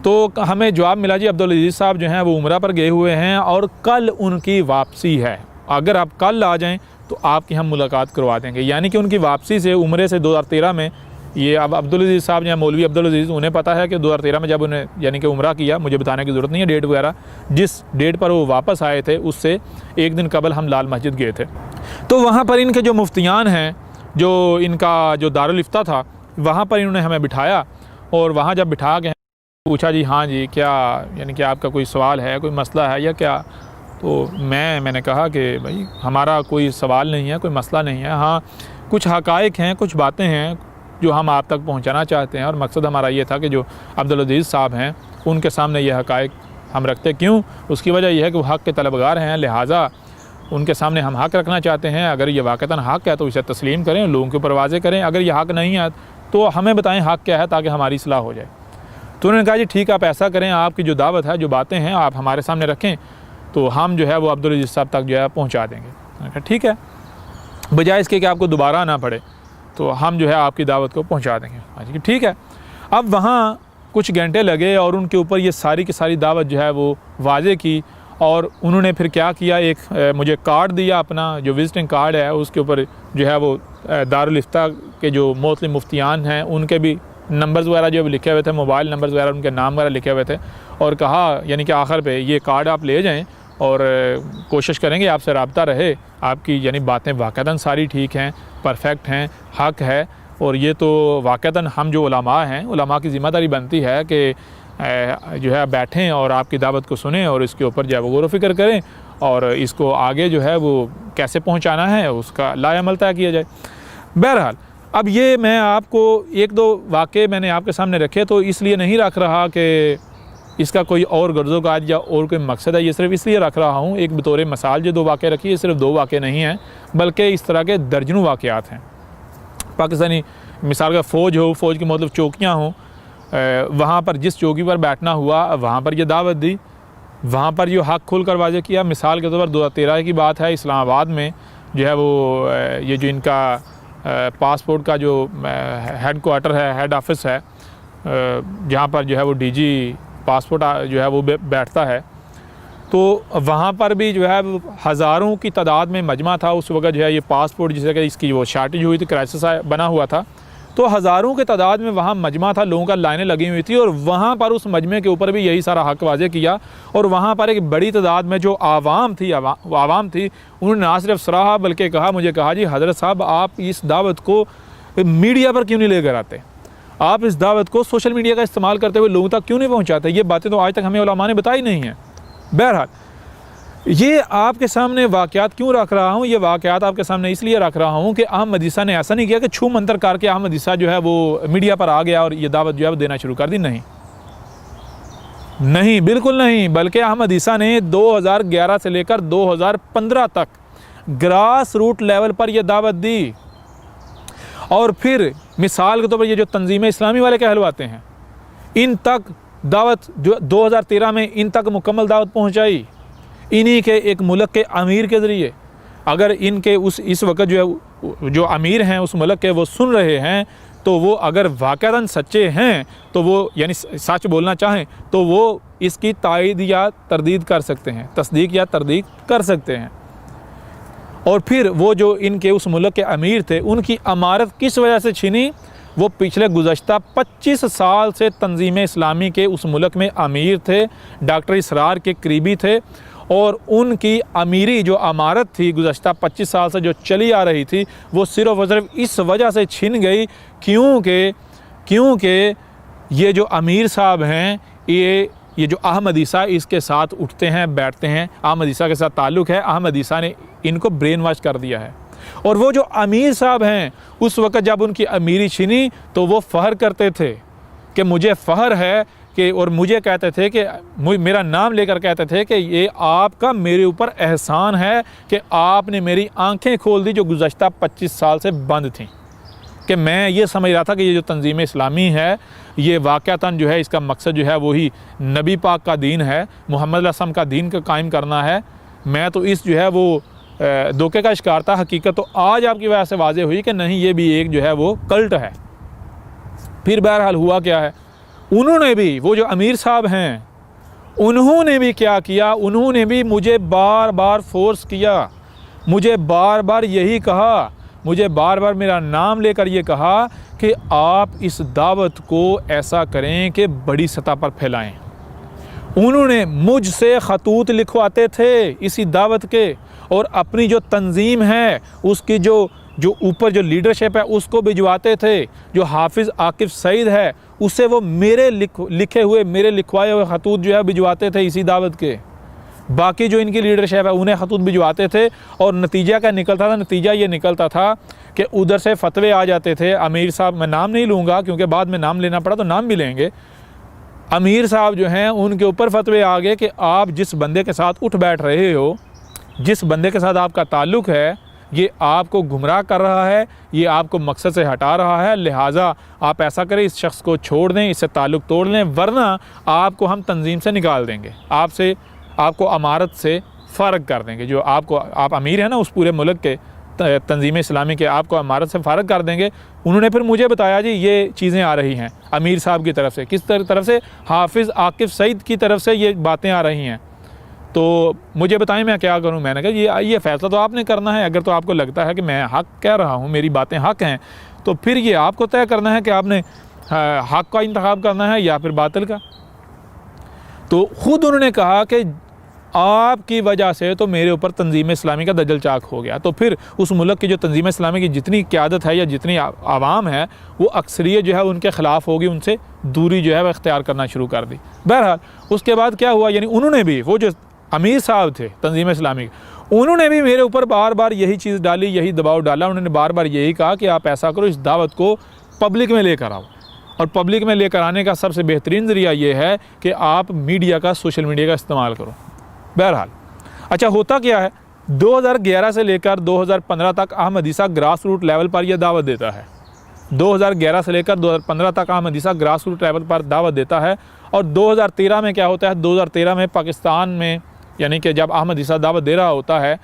तो हमें जवाब मिला जी अब्दुल अजीज़ साहब जो हैं वो उम्रा पर गए हुए हैं और कल उनकी वापसी है, अगर आप कल आ जाएँ तो आपकी हम मुलाकात करवा देंगे। यानी कि उनकी वापसी से, उम्रे से 2013 में, ये अब अब्दुल अजीज़ साहब जो हैं, मौलवी अब्दुल अजीज़, उन्हें पता है कि 2013 में जब उन्हें यानी कि उम्रा किया, मुझे बताने की ज़रूरत नहीं है डेट वगैरह, जिस डेट पर वो वापस आए थे उससे एक दिन कबल हम लाल मस्जिद गए थे। तो वहाँ पर इनके जो मुफ्तियान हैं, जो इनका जो दारुल इफ्ता था, वहाँ पर इन्होंने हमें बिठाया, और वहाँ जब बिठा के पूछा जी हाँ जी क्या यानी कि आपका कोई सवाल है, कोई मसला है या क्या? तो मैंने कहा कि भाई हमारा कोई सवाल नहीं है, कोई मसला नहीं है, हाँ कुछ हक़ाइक़ हैं, कुछ बातें हैं जो हम आप तक पहुंचाना चाहते हैं, और मकसद हमारा ये था कि जो अब्दुल अजीज़ साहब हैं उनके सामने ये हक़ाइक़ हम रखते। क्यों? उसकी वजह यह है कि वो हक़ के तलबगार हैं, लिहाजा उनके सामने हम हक़ रखना चाहते हैं। अगर ये वाक़तन हक़ है तो इसे तस्लीम करें, लोगों के ऊपर वाज़े करें। अगर ये हक़ नहीं है तो हमें बताएँ हक़ क्या है, ताकि हमारी इस्लाह हो जाए। तो उन्होंने कहा जी ठीक है, आप ऐसा करें, आपकी जो दावत है, जो बातें हैं, आप हमारे सामने रखें, तो हम जो है वो अब्दुल अजीज़ साहब तक जो है पहुँचा देंगे। मैंने कहा ठीक है, बजाय इसके कि आपको दोबारा आना पड़े, तो हम जो है आपकी दावत को पहुंचा देंगे। हाँ ठीक है। अब वहाँ कुछ घंटे लगे और उनके ऊपर ये सारी की सारी दावत जो है वो वाज़े की, और उन्होंने फिर क्या किया, एक मुझे कार्ड दिया, अपना जो विज़िटिंग कार्ड है उसके ऊपर जो है वो दारुल इफ्ता के जो मुख्तलिफ मुफ्तियान हैं उनके भी नंबर्स वगैरह जो लिखे हुए थे, मोबाइल नंबर्स वगैरह, उनके नाम वगैरह लिखे हुए थे, और कहा यानी कि आखिर पे ये कार्ड आप ले जाएँ और कोशिश करेंगे आपसे रब्ता रहे, आपकी यानी बातें वाक़तन सारी ठीक हैं, परफेक्ट हैं, हक़ है। और ये तो वाक़तन हम जो उलमा हैं, उलमा की ज़िम्मेदारी बनती है कि जो है बैठें और आपकी दावत को सुनें और इसके ऊपर जो है वो गौर व फ़िक्र करें और इसको आगे जो है वो कैसे पहुंचाना है उसका लाएअमल तय किया जाए। बहरहाल अब ये मैं आपको एक दो वाक़े मैंने आपके सामने रखे, तो इसलिए नहीं रख रहा कि इसका कोई और गर्ज़ो काज या और कोई मकसद है, ये सिर्फ इसलिए रख रहा हूँ एक बतौर मिसाल जो दो वाक़े रखी है, सिर्फ दो वाक़े नहीं हैं बल्कि इस तरह के दर्जनों वाक़यात हैं। पाकिस्तानी मिसाल का फ़ौज हो, फ़ौज की मतलब चौकियाँ हों, वहाँ पर जिस चौकी पर बैठना हुआ वहाँ पर यह दावत दी, वहाँ पर जो हक़ खोल कर वाज़े किया। मिसाल के तौर पर 2013 की बात है, इस्लामाबाद में जो है वो ये जो इनका पासपोर्ट का जो हेड क्वार्टर है, हेड ऑफिस है, जहाँ पर जो है वो डीजी पासपोर्ट जो है वो बैठता है, तो वहाँ पर भी जो है हज़ारों की तादाद में मजमा था। उस वक्त जो है ये पासपोर्ट जिससे कि इसकी वो शार्टेज हुई थी, क्राइसिस बना हुआ था, तो हज़ारों के तादाद में वहाँ मजमा था, लोगों का लाइनें लगी हुई थी और वहाँ पर उस मजमे के ऊपर भी यही सारा हक़ वाज़े किया। और वहाँ पर एक बड़ी तादाद में जो आवाम थी उन्होंने ना सिर्फ सराहा बल्कि कहा, मुझे कहा जी हज़रत साहब आप इस दावत को मीडिया पर क्यों नहीं लेकर आते, आप इस दावत को सोशल मीडिया का इस्तेमाल करते हुए लोगों तक क्यों नहीं पहुँचाते। ये बातें तो आज तक हमें उलमा ने बताई नहीं हैं। बहरहाल ये आपके सामने वाक़यात क्यों रख रहा हूँ, ये वाक़यात आपके सामने इसलिए रख रहा हूँ कि अहमद ईसा ने ऐसा नहीं किया कि छू मंतर करके अहमद ईसा जो है वो मीडिया पर आ गया और ये दावत जो है वो देना शुरू कर दी। नहीं, बिल्कुल नहीं, बल्कि अहमद ईसा ने 2011 से लेकर 2015 तक ग्रास रूट लेवल पर यह दावत दी। और फिर मिसाल के तौर पर ये जो तंजीम इस्लामी वाले कहलवाते हैं, इन तक दावत जो 2013 में इन तक मुकम्मल दावत पहुँचाई इन्हीं के एक मुल्क के अमीर के ज़रिए। अगर इनके इस वक्त जो है जो अमीर हैं उस मुल्क के वो सुन रहे हैं, तो वो अगर वाक़अतन सच्चे हैं तो वो यानी सच बोलना चाहें तो वो इसकी तायद या तरदीद कर सकते हैं, तस्दीक या तरदीद कर सकते हैं। और फिर वो जो इनके उस मुल्क के अमीर थे उनकी अमारत किस वजह से छीनी, वो पिछले गुज़श्ता 25 साल से तंजीम इस्लामी के उस मुल्क में अमीर थे, डॉक्टर इसरार के करीबी थे और उनकी अमीरी जो अमारत थी गुज़श्ता 25 साल से जो चली आ रही थी वो सिर्फ़ और सिर्फ इस वजह से छिन गई क्योंकि ये जो अमीर साहब हैं ये जो अहमद ईसा इसके साथ उठते हैं बैठते हैं, अहमद ईसा के साथ ताल्लुक़ है, अहमद ईसा ने इनको ब्रेन वॉश कर दिया है। और वो जो अमीर साहब हैं उस वक़्त जब उनकी अमीरी छिनी तो वो फ़ख्र करते थे कि मुझे फ़ख्र है कि, और मुझे कहते थे कि मेरा नाम लेकर कहते थे कि ये आपका मेरे ऊपर एहसान है कि आपने मेरी आंखें खोल दी जो गुज़श्ता 25 साल से बंद थीं। कि मैं ये समझ रहा था कि ये जो तंजीम इस्लामी है ये वाक़अतन जो है इसका मकसद जो है वही नबी पाक का दीन है, मोहम्मद रसम का दीन का कायम करना है। मैं तो इस जो है वो धोखे का शिकार था। हकीकत तो आज आपकी वजह से वाज़े हुई कि नहीं, ये भी एक जो है वो कल्ट है। फिर बहरहाल हुआ क्या है, उन्होंने भी वो जो अमीर साहब हैं उन्होंने भी क्या किया, उन्होंने भी मुझे बार बार फोर्स किया, मुझे बार बार यही कहा, मुझे बार बार मेरा नाम लेकर ये कहा कि आप इस दावत को ऐसा करें कि बड़ी सतह पर फैलाएं। उन्होंने मुझसे खतूत लिखवाते थे इसी दावत के और अपनी जो तंजीम है उसकी जो ऊपर जो लीडरशिप है उसको भिजवाते थे। जो हाफिज़ आकिफ़ सईद है उससे वो मेरे लिखे हुए मेरे लिखवाए हुए खतूत जो है भिजवाते थे इसी दावत के। बाकी जो इनकी लीडरशिप है उन्हें खतूत भिजवाते थे और नतीजा क्या निकलता था, नतीजा ये निकलता था कि उधर से फतवे आ जाते थे। अमीर साहब, मैं नाम नहीं लूँगा क्योंकि बाद में नाम लेना पड़ा तो नाम भी लेंगे, अमीर साहब जो हैं उनके ऊपर फतवे आ गए कि आप जिस बंदे के साथ उठ बैठ रहे हो, जिस बंदे के साथ आपका ताल्लुक़ है, ये आपको गुमराह कर रहा है, ये आपको मकसद से हटा रहा है, लिहाजा आप ऐसा करें इस शख्स को छोड़ दें, इससे ताल्लुक़ तोड़ लें, वरना आपको हम तंजीम से निकाल देंगे, आपको अमारत से फ़ारग कर देंगे। जो आप अमीर हैं ना उस पूरे मुल्क के तंजीम इस्लामी के, आपको अमारत से फ़ारग कर देंगे। उन्होंने फिर मुझे बताया जी ये चीज़ें आ रही हैं अमीर साहब की तरफ से। किस तरफ से? हाफिज़ आकिफ़ सईद की तरफ से ये बातें आ रही हैं। तो मुझे बताएं मैं क्या करूं। मैंने कहा ये फ़ैसला तो आपने करना है। अगर तो आपको लगता है कि मैं हक़ कह रहा हूं, मेरी बातें हक़ हैं, तो फिर ये आपको तय करना है कि आपने हक़ का इंतखाब करना है या फिर बातिल का। तो ख़ुद उन्होंने कहा कि आपकी वजह से तो मेरे ऊपर तंजीम इस्लामी का दजल चाक हो गया। तो फिर उस मुल्क की जो तंजीम इस्लामी की जितनी क़यादत है या जितनी आवाम है वो अक्सरियत जो है उनके ख़िलाफ़ होगी, उनसे दूरी जो है वह इख्तियार करना शुरू कर दी। बहरहाल उसके बाद क्या हुआ, यानी उन्होंने भी, वो जो अमीर साहब थे तंजीम इस्लामी के, उन्होंने भी मेरे ऊपर बार बार यही चीज़ डाली, यही दबाव डाला। उन्होंने बार बार यही कहा कि आप ऐसा करो, इस दावत को पब्लिक में लेकर आओ। और पब्लिक में लेकर आने का सबसे बेहतरीन ज़रिया ये है कि आप मीडिया का, सोशल मीडिया का इस्तेमाल करो। बहरहाल अच्छा होता क्या है, 2011 से लेकर 2015 तक अहमद ईसा ग्रास रूट लेवल पर यह दावत देता है। 2011 से लेकर 2015 तक अहमद ईसा ग्रास रूट लेवल पर दावत देता है। और 2013 में क्या होता है, 2013 में पाकिस्तान में, यानी कि जब अहमद ईसा दावत दे रहा होता है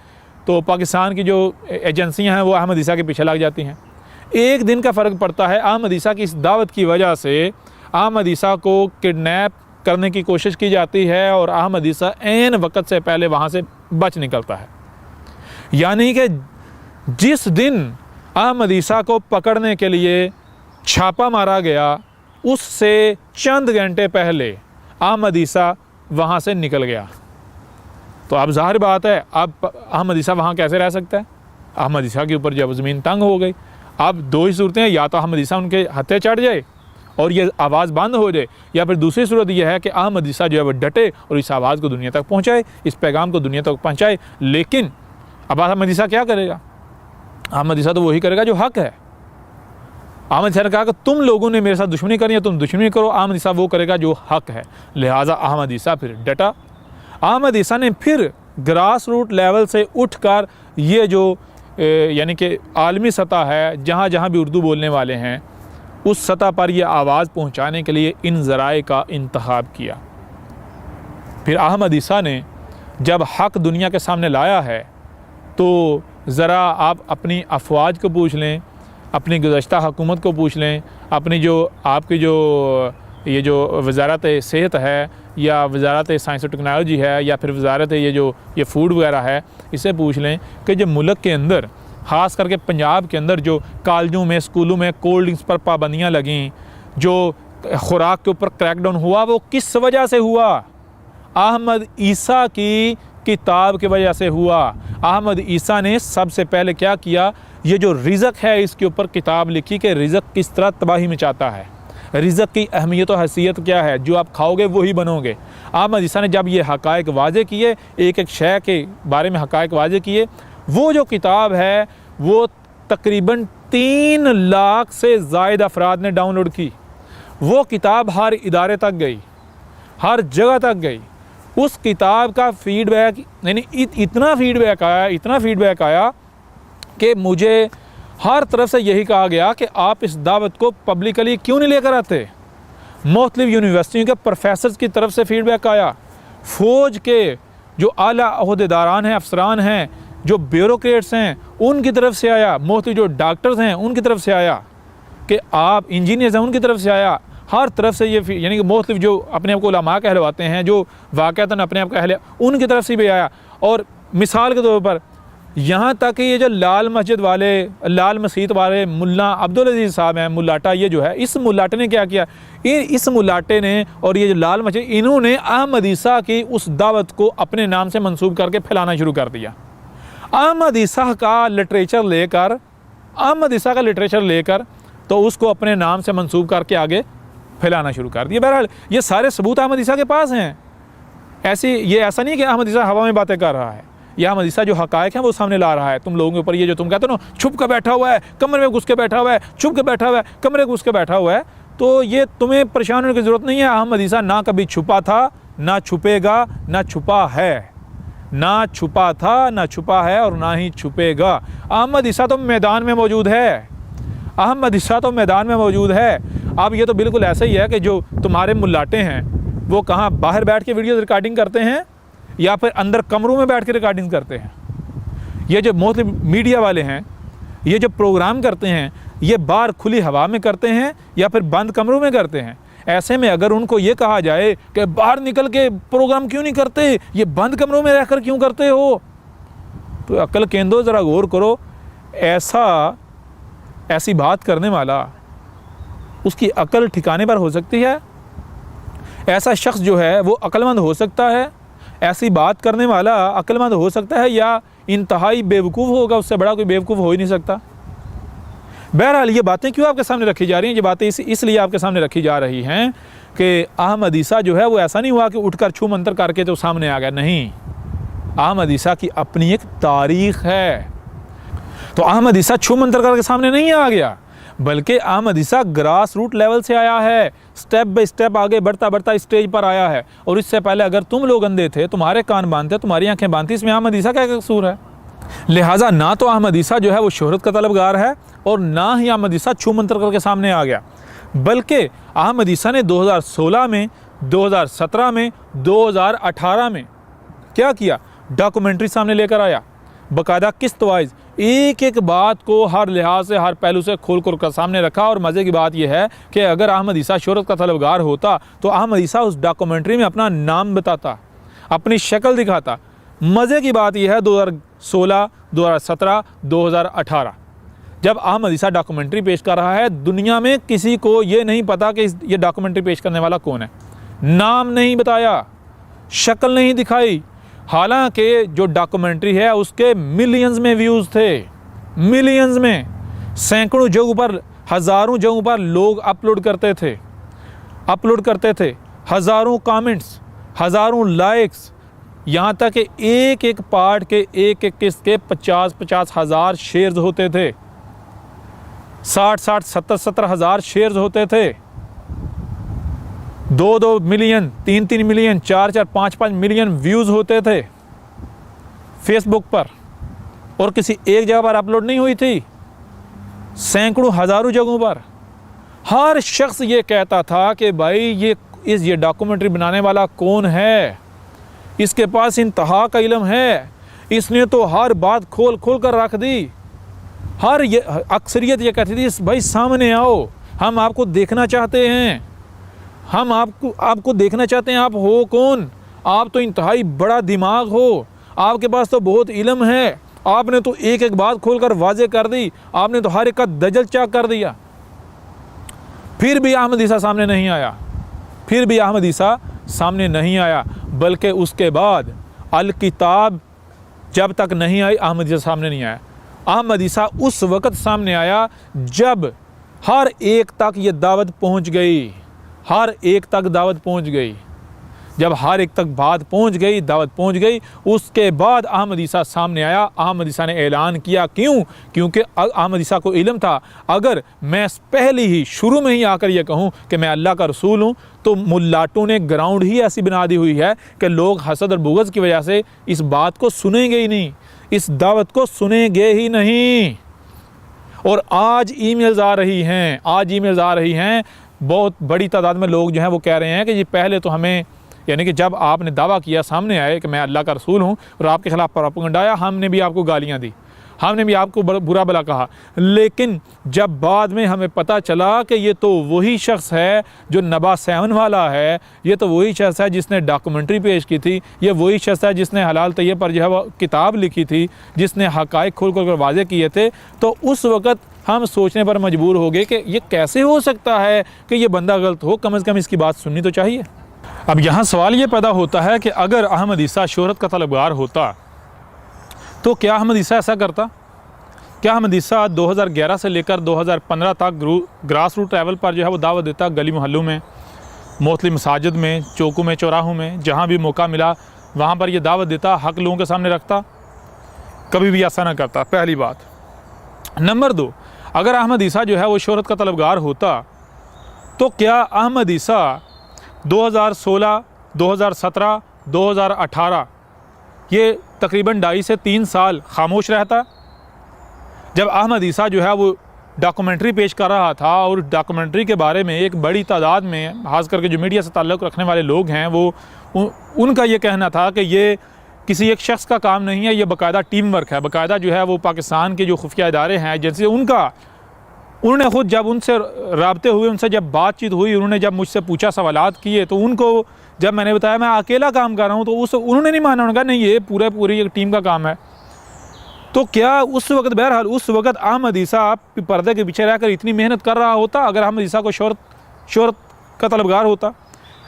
तो पाकिस्तान की जो एजेंसियां हैं वो अहमद ईसा के पीछे लग जाती हैं। एक दिन का फ़र्क पड़ता है, अहमद ईसा की इस दावत की वजह से अहमद ईसा को किडनैप करने की कोशिश की जाती है और अहमद ईसा ऐन वक्त से पहले वहाँ से बच निकलता है। यानी कि जिस दिन अहमद ईसा को पकड़ने के लिए छापा मारा गया उससे चंद घंटे पहले अहमद ईसा वहाँ से निकल गया। तो अब ज़ाहिर बात है, अब अहमद ईसा वहाँ कैसे रह सकता है। अहमद ईसा के ऊपर जब ज़मीन तंग हो गई, अब दो ही सूरतें हैं, या तो अहमद ईसा उनके हत्थे चढ़ जाए और ये आवाज़ बंद हो जाए, या फिर दूसरी सूरत यह है कि अहमद ईसा जो है वो डटे और इस आवाज़ को दुनिया तक पहुँचाए, इस पैगाम को दुनिया तक पहुँचाए। लेकिन अब अहमद ईसा क्या करेगा? अहमद ईसा तो वही करेगा जो हक़ है। अहमद ईसा ने कहा कि तुम लोगों ने मेरे साथ दुश्मनी करनी है, तुम दुश्मनी करो। अहमद ईसा वो करेगा जो हक़ है। लिहाजा अहमद ईसा फिर डटा। अहमद ईसा ने फिर ग्रास रूट लेवल से उठकर ये जो यानी कि आलमी सतह है, जहाँ जहाँ भी उर्दू बोलने वाले हैं, उस सतह पर यह आवाज़ पहुँचाने के लिए इन ज़राए का इंतखाब किया। फिर अहमद ईसा ने जब हक़ दुनिया के सामने लाया है तो ज़रा आप अपनी अफवाज को पूछ लें, अपनी गुज़श्ता हुकूमत को पूछ लें, अपनी जो आपकी जो ये जो वज़ारत सेहत है या वज़ारत साइंस और टेक्नोलॉजी है या फिर वज़ारत ये फूड वगैरह है, इससे पूछ लें कि जो मुल्क के अंदर, ख़ास करके पंजाब के अंदर जो कॉलेजों में, स्कूलों में कोल्ड ड्रिंक्स पर पाबंदियाँ लगीं, जो खुराक के ऊपर क्रैकडाउन हुआ, वो किस वजह से हुआ? अहमद ईसा की किताब की वजह से हुआ। अहमद ईसा ने सबसे पहले क्या किया, ये जो रिज़्क़ है इसके ऊपर किताब लिखी कि रिज़्क़ किस तरह तबाही मचाता है, रिज़्क़ की अहमियत और हैसियत क्या है, जो आप खाओगे वही बनोगे। अहमद ईसा ने जब ये हक़ाइक़ वाज़े किए, एक एक शय के बारे में हक़ाइक़ वाज़े किए, वो जो किताब है वो तकरीबन 3 लाख से ज़ायद अफराद ने डाउनलोड की। वो किताब हर इदारे तक गई, हर जगह तक गई। उस किताब का फ़ीडबैक, यानी इतना फ़ीडबैक आया कि मुझे हर तरफ से यही कहा गया कि आप इस दावत को पब्लिकली क्यों नहीं लेकर आते। मुख्तलिफ़ यूनिवर्सिटियों के प्रोफेसर्स की तरफ से फ़ीडबैक आया, फ़ौज के जो आला अहदेदारान हैं, अफसरान हैं, जो ब्यूरोक्रेट्स हैं, उनकी तरफ से आया, मुख्तलिफ़ जो डॉक्टर्स हैं उनकी तरफ से आया, कि आप इंजीनियर्स हैं उनकी तरफ से आया। हर तरफ से ये यानी कि मुख्तलिफ़ जो अपने आप को उलमा कहलवाते हैं, जो वाक़अतन अपने आप कहले, उनकी तरफ से भी आया। और मिसाल के तौर पर यहाँ तक कि ये जो लाल मस्जिद वाले मुल्ला अब्दुल अजीज़ साहब हैं, मुल्लाटा ये जो है, इस मुल्लाटे ने क्या किया, इस मुल्लाटे ने और ये जो लाल मस्जिद, इन्होंने अहमद ईसा की उस दावत को अपने नाम से मंसूब करके फैलाना शुरू कर दिया। अहमद ईसा का लिटरेचर लेकर तो उसको अपने नाम से मंसूब करके आगे फैलाना शुरू कर दिया। बहरहाल ये सारे सबूत अहमद ईसा के पास हैं। ऐसा नहीं कि अहमद ईसा हवा में बातें कर रहा है, यह अहमद ईसा जो हक़ाइक़ हैं वो सामने ला रहा है। तुम लोगों के ऊपर ये जो तुम कहते हो ना, छुप कर बैठा हुआ है, कमरे में घुस के बैठा हुआ है, छुप के बैठा हुआ है, कमरे में घुस के बैठा हुआ है, तो ये तुम्हें परेशान होने की ज़रूरत नहीं है। अहमद ईसा ना कभी छुपा था, ना छुपेगा, ना छुपा है, ना छुपा था, ना छुपा है और ना ही छुपेगा। अहमद ईसा तो मैदान में मौजूद है। अब ये तो बिल्कुल ऐसा ही है कि जो तुम्हारे मुल्लाटे हैं वो कहाँ बाहर बैठ के वीडियो रिकॉर्डिंग करते हैं या फिर अंदर कमरों में बैठ के रिकॉर्डिंग करते हैं। ये जो मुख्तलिफ मीडिया वाले हैं, ये जो प्रोग्राम करते हैं, ये बाहर खुली हवा में करते हैं या फिर बंद कमरों में करते हैं। ऐसे में अगर उनको ये कहा जाए कि बाहर निकल के प्रोग्राम क्यों नहीं करते, ये बंद कमरों में रहकर क्यों करते हो, तो अक्ल केंद्रों ज़रा गौर करो। ऐसी बात करने वाला, उसकी अक्ल ठिकाने पर हो सकती है? ऐसा शख्स जो है वो अक्लमंद हो सकता है? ऐसी बात करने वाला अक्लमंद हो सकता है या इंतहाई बेवकूफ़ होगा, उससे बड़ा कोई बेवकूफ़ हो ही नहीं सकता। बहरहाल ये बातें क्यों आपके सामने रखी जा रही हैं? ये बातें इसलिए आपके सामने रखी जा रही हैं कि अहमद ईसा जो है वो ऐसा नहीं हुआ कि उठकर छू मंतर करके तो सामने आ गया, नहीं। अहमद ईसा की अपनी एक तारीख है। तो अहमद ईसा छू मंतर करके सामने नहीं आ गया, बल्कि अहमद ईसा ग्रास रूट लेवल से आया है, स्टेप बाय स्टेप आगे बढ़ता बढ़ता स्टेज पर आया है। और इससे पहले अगर तुम लोग अंधे थे, तुम्हारे कान बांध थे, तुम्हारी आंखें बांध थी, इसमें अहमद ईसा क्या कसूर है? लिहाजा ना तो अहमद ईसा जो है वो शोहरत का तलबगार है और ना ही अहमद ईसा छू मंतर करके सामने आ गया, बल्कि अहमद ईसा ने 2016 में, 2017 में, 2018 में क्या किया? डॉक्यूमेंट्री सामने लेकर आया, बाकायदा किस्त वाइज एक एक बात को हर लिहाज से, हर पहलू से खोल कर सामने रखा। और मज़े की बात यह है कि अगर अहमद ईसा शोहरत का तलबगार होता तो अहमद ईसा उस डॉक्यूमेंट्री में अपना नाम बताता, अपनी शक्ल दिखाता। मज़े की बात यह है 2016, 2017, 2018 जब अहमद ईसा डॉक्यूमेंट्री पेश कर रहा है, दुनिया में किसी को ये नहीं पता कि ये डॉक्यूमेंट्री पेश करने वाला कौन है। नाम नहीं बताया, शक्ल नहीं दिखाई, हालांकि जो डॉक्यूमेंट्री है उसके मिलियंस में व्यूज़ थे, मिलियंस में, सैकड़ों जगहों पर, हज़ारों जगहों पर लोग अपलोड करते थे, हज़ारों कमेंट्स, हज़ारों लाइक्स, यहाँ तक कि एक एक पार्ट के एक एक किस्त के 50-50 हज़ार शेयर्स होते थे, 60-60, 70-70 हज़ार शेयर्स होते थे, 2-2 मिलियन, 3-3 मिलियन, 4-4, 5-5 मिलियन व्यूज़ होते थे फेसबुक पर। और किसी एक जगह पर अपलोड नहीं हुई थी, सैकड़ों हज़ारों जगहों पर। हर शख्स ये कहता था कि भाई ये डॉक्यूमेंट्री बनाने वाला कौन है, इसके पास इंतहा का इल्म है, इसने तो हर बात खोल खोल कर रख दी। अक्सरियत ये कहती थी भाई सामने आओ, हम आपको देखना चाहते हैं, हम आपको देखना चाहते हैं, आप हो कौन? आप तो इंतहाई बड़ा दिमाग हो, आपके पास तो बहुत इल्म है, आपने तो एक एक बात खोलकर वाजे कर दी, आपने तो हर एक का दजल चाक कर दिया। फिर भी अहमद ईसा सामने नहीं आया, फिर भी अहमद ईसा सामने नहीं आया, बल्कि उसके बाद अल किताब जब तक नहीं आई अहमद ईसा सामने नहीं आया। अहमद ईसा उस वक़्त सामने आया जब हर एक तक ये दावत पहुंच गई, हर एक तक दावत पहुंच गई। जब हर एक तक बात पहुंच गई, दावत पहुंच गई, उसके बाद अहमद ईसा सामने आया। अहमद ईसा ने ऐलान किया, क्यों? क्योंकि अहमद ईसा को इल्म था, अगर मैं पहले ही शुरू में ही आकर यह कहूं कि मैं अल्लाह का रसूल हूं, तो मुल्लाटों ने ग्राउंड ही ऐसी बना दी हुई है कि लोग हसद और बुग़्ज़ की वजह से इस बात को सुनेंगे ही नहीं, इस दावत को सुनेंगे ही नहीं। और आज ईमेल्स आ रही हैं, बहुत बड़ी तादाद में लोग जो हैं वो कह रहे हैं कि जी पहले तो हमें, यानी कि जब आपने दावा किया, सामने आए कि मैं अल्लाह का रसूल हूँ और आपके ख़िलाफ़ प्रोपेगेंडा आया, हमने भी आपको गालियाँ दी, हमने भी आपको बुरा भला कहा, लेकिन जब बाद में हमें पता चला कि ये तो वही शख्स है जो नबा 7 वाला है, ये तो वही शख्स है जिसने डॉक्यूमेंट्री पेश की थी, ये वही शख्स है जिसने हलाल तैयब पर जो है वो किताब लिखी थी, जिसने हक़ाइक़ खोल कर वाज़े किए थे, तो उस वक़्त हम सोचने पर मजबूर हो गए कि ये कैसे हो सकता है कि ये बंदा गलत हो, कम से कम इसकी बात सुननी तो चाहिए। अब यहाँ सवाल ये पैदा होता है कि अगर अहमद ईसा शोहरत का तलबगार होता तो क्या अहमद ईसा ऐसा करता? क्या अहमद ईसा 2011 से लेकर 2015 तक ग्रास रूट लेवल पर जो है वो दावत देता, गली मोहल्लों में, मोतली मसाजिद में, चौकों में, चौराहों में, जहाँ भी मौका मिला वहाँ पर यह दावत देता, हक़ लोगों के सामने रखता? कभी भी ऐसा ना करता, पहली बात। नंबर 2, अगर अहमद ईसा जो है वो शोहरत का तलबगार होता तो क्या अहमद ईसा 2016, 2017, 2018 ये तकरीबन 2.5 से 3 साल खामोश रहता? जब अहमद ईसा जो है वो डॉक्यूमेंट्री पेश कर रहा था और डॉक्यूमेंट्री के बारे में एक बड़ी तादाद में, खास करके जो मीडिया से ताल्लुक़ रखने वाले लोग हैं, वो उनका ये कहना था कि ये किसी एक शख्स का काम नहीं है, ये बाकायदा टीम वर्क है, बाकायदा जो है वो पाकिस्तान के जो खुफिया इदारे हैं, जैसे उन्होंने ख़ुद जब उनसे राब्ते हुए, उनसे जब बातचीत हुई, उन्होंने जब मुझसे पूछा, सवालात किए, तो उनको जब मैंने बताया मैं अकेला काम कर रहा हूँ, तो उन्होंने नहीं माना, उन्होंने कहा नहीं ये पूरी एक टीम का काम है। तो क्या उस वक़्त, बहरहाल उस वक़्त अहमद ईसा पर्दे के पीछे रहकर इतनी मेहनत कर रहा होता अगर अहमद ईसा को शोहरत का तलबगार होता?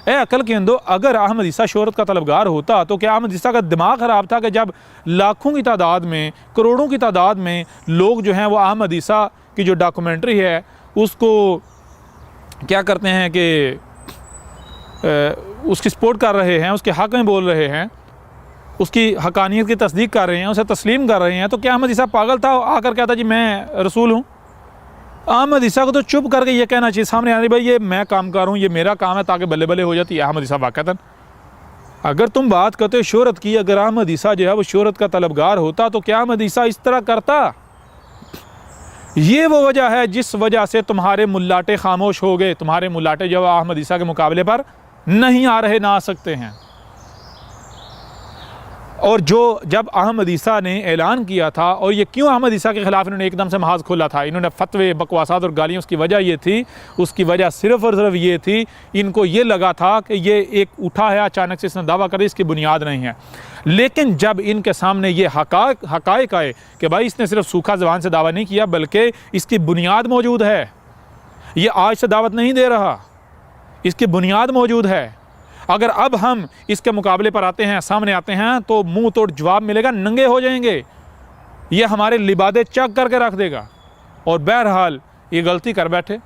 ए अकल के अंदो, अगर अहमद ईसा शोहरत का तलबगार होता तो क्या अहमद ईसा का दिमाग ख़राब था कि जब लाखों की तादाद में, करोड़ों की तादाद में लोग जो हैं वो अहमद ईसा की जो डॉक्यूमेंट्री है उसको क्या करते हैं कि उसकी सपोर्ट कर रहे हैं, उसके हक़ में बोल रहे हैं, उसकी हक़ानियत की तस्दीक कर रहे हैं, उसे तस्लीम कर रहे हैं, तो क्या अहमद ईसा पागल था आकर कहता जी मैं रसूल हूँ? अहमद ईसा को तो चुप करके ये कहना चाहिए सामने आने, भाई ये मैं काम कर रहा हूँ, ये मेरा काम है, ताकि बल्ले बल्ले हो जाती है। अहमद ईसा वाक़तन, अगर तुम बात करते हो शोहरत की, अगर अहमद ईसा जो है वो शोहरत का तलबगार होता तो क्या अहमद ईसा इस तरह करता? ये वो वजह है जिस वजह से तुम्हारे मुल्लाटे खामोश हो गए। तुम्हारे मुल्लाटे जो अहमद ईसा के मुकाबले पर नहीं आ रहे, ना आ सकते हैं। और जो जब अहमद ईसा ने ऐलान किया था, और ये क्यों अहमद ईसा के ख़िलाफ़ इन्होंने एकदम से महाज खोला था, इन्होंने फतवे, बकवासात और गालियाँ, उसकी वजह ये थी, उसकी वजह सिर्फ़ और सिर्फ ये थी, इनको ये लगा था कि ये एक उठा है अचानक से, इसने दावा करे, इसकी बुनियाद नहीं है। लेकिन जब इनके सामने ये हक़ाइक़ आए कि भाई इसने सिर्फ सूखा ज़बान से दावा नहीं किया बल्कि इसकी बुनियाद मौजूद है, ये आज से दावत नहीं दे रहा, इसकी बुनियाद मौजूद है। अगर अब हम इसके मुकाबले पर आते हैं, सामने आते हैं, तो मुंह तोड़ जवाब मिलेगा, नंगे हो जाएंगे, ये हमारे लिबादे चक करके रख देगा। और बहरहाल ये गलती कर बैठे।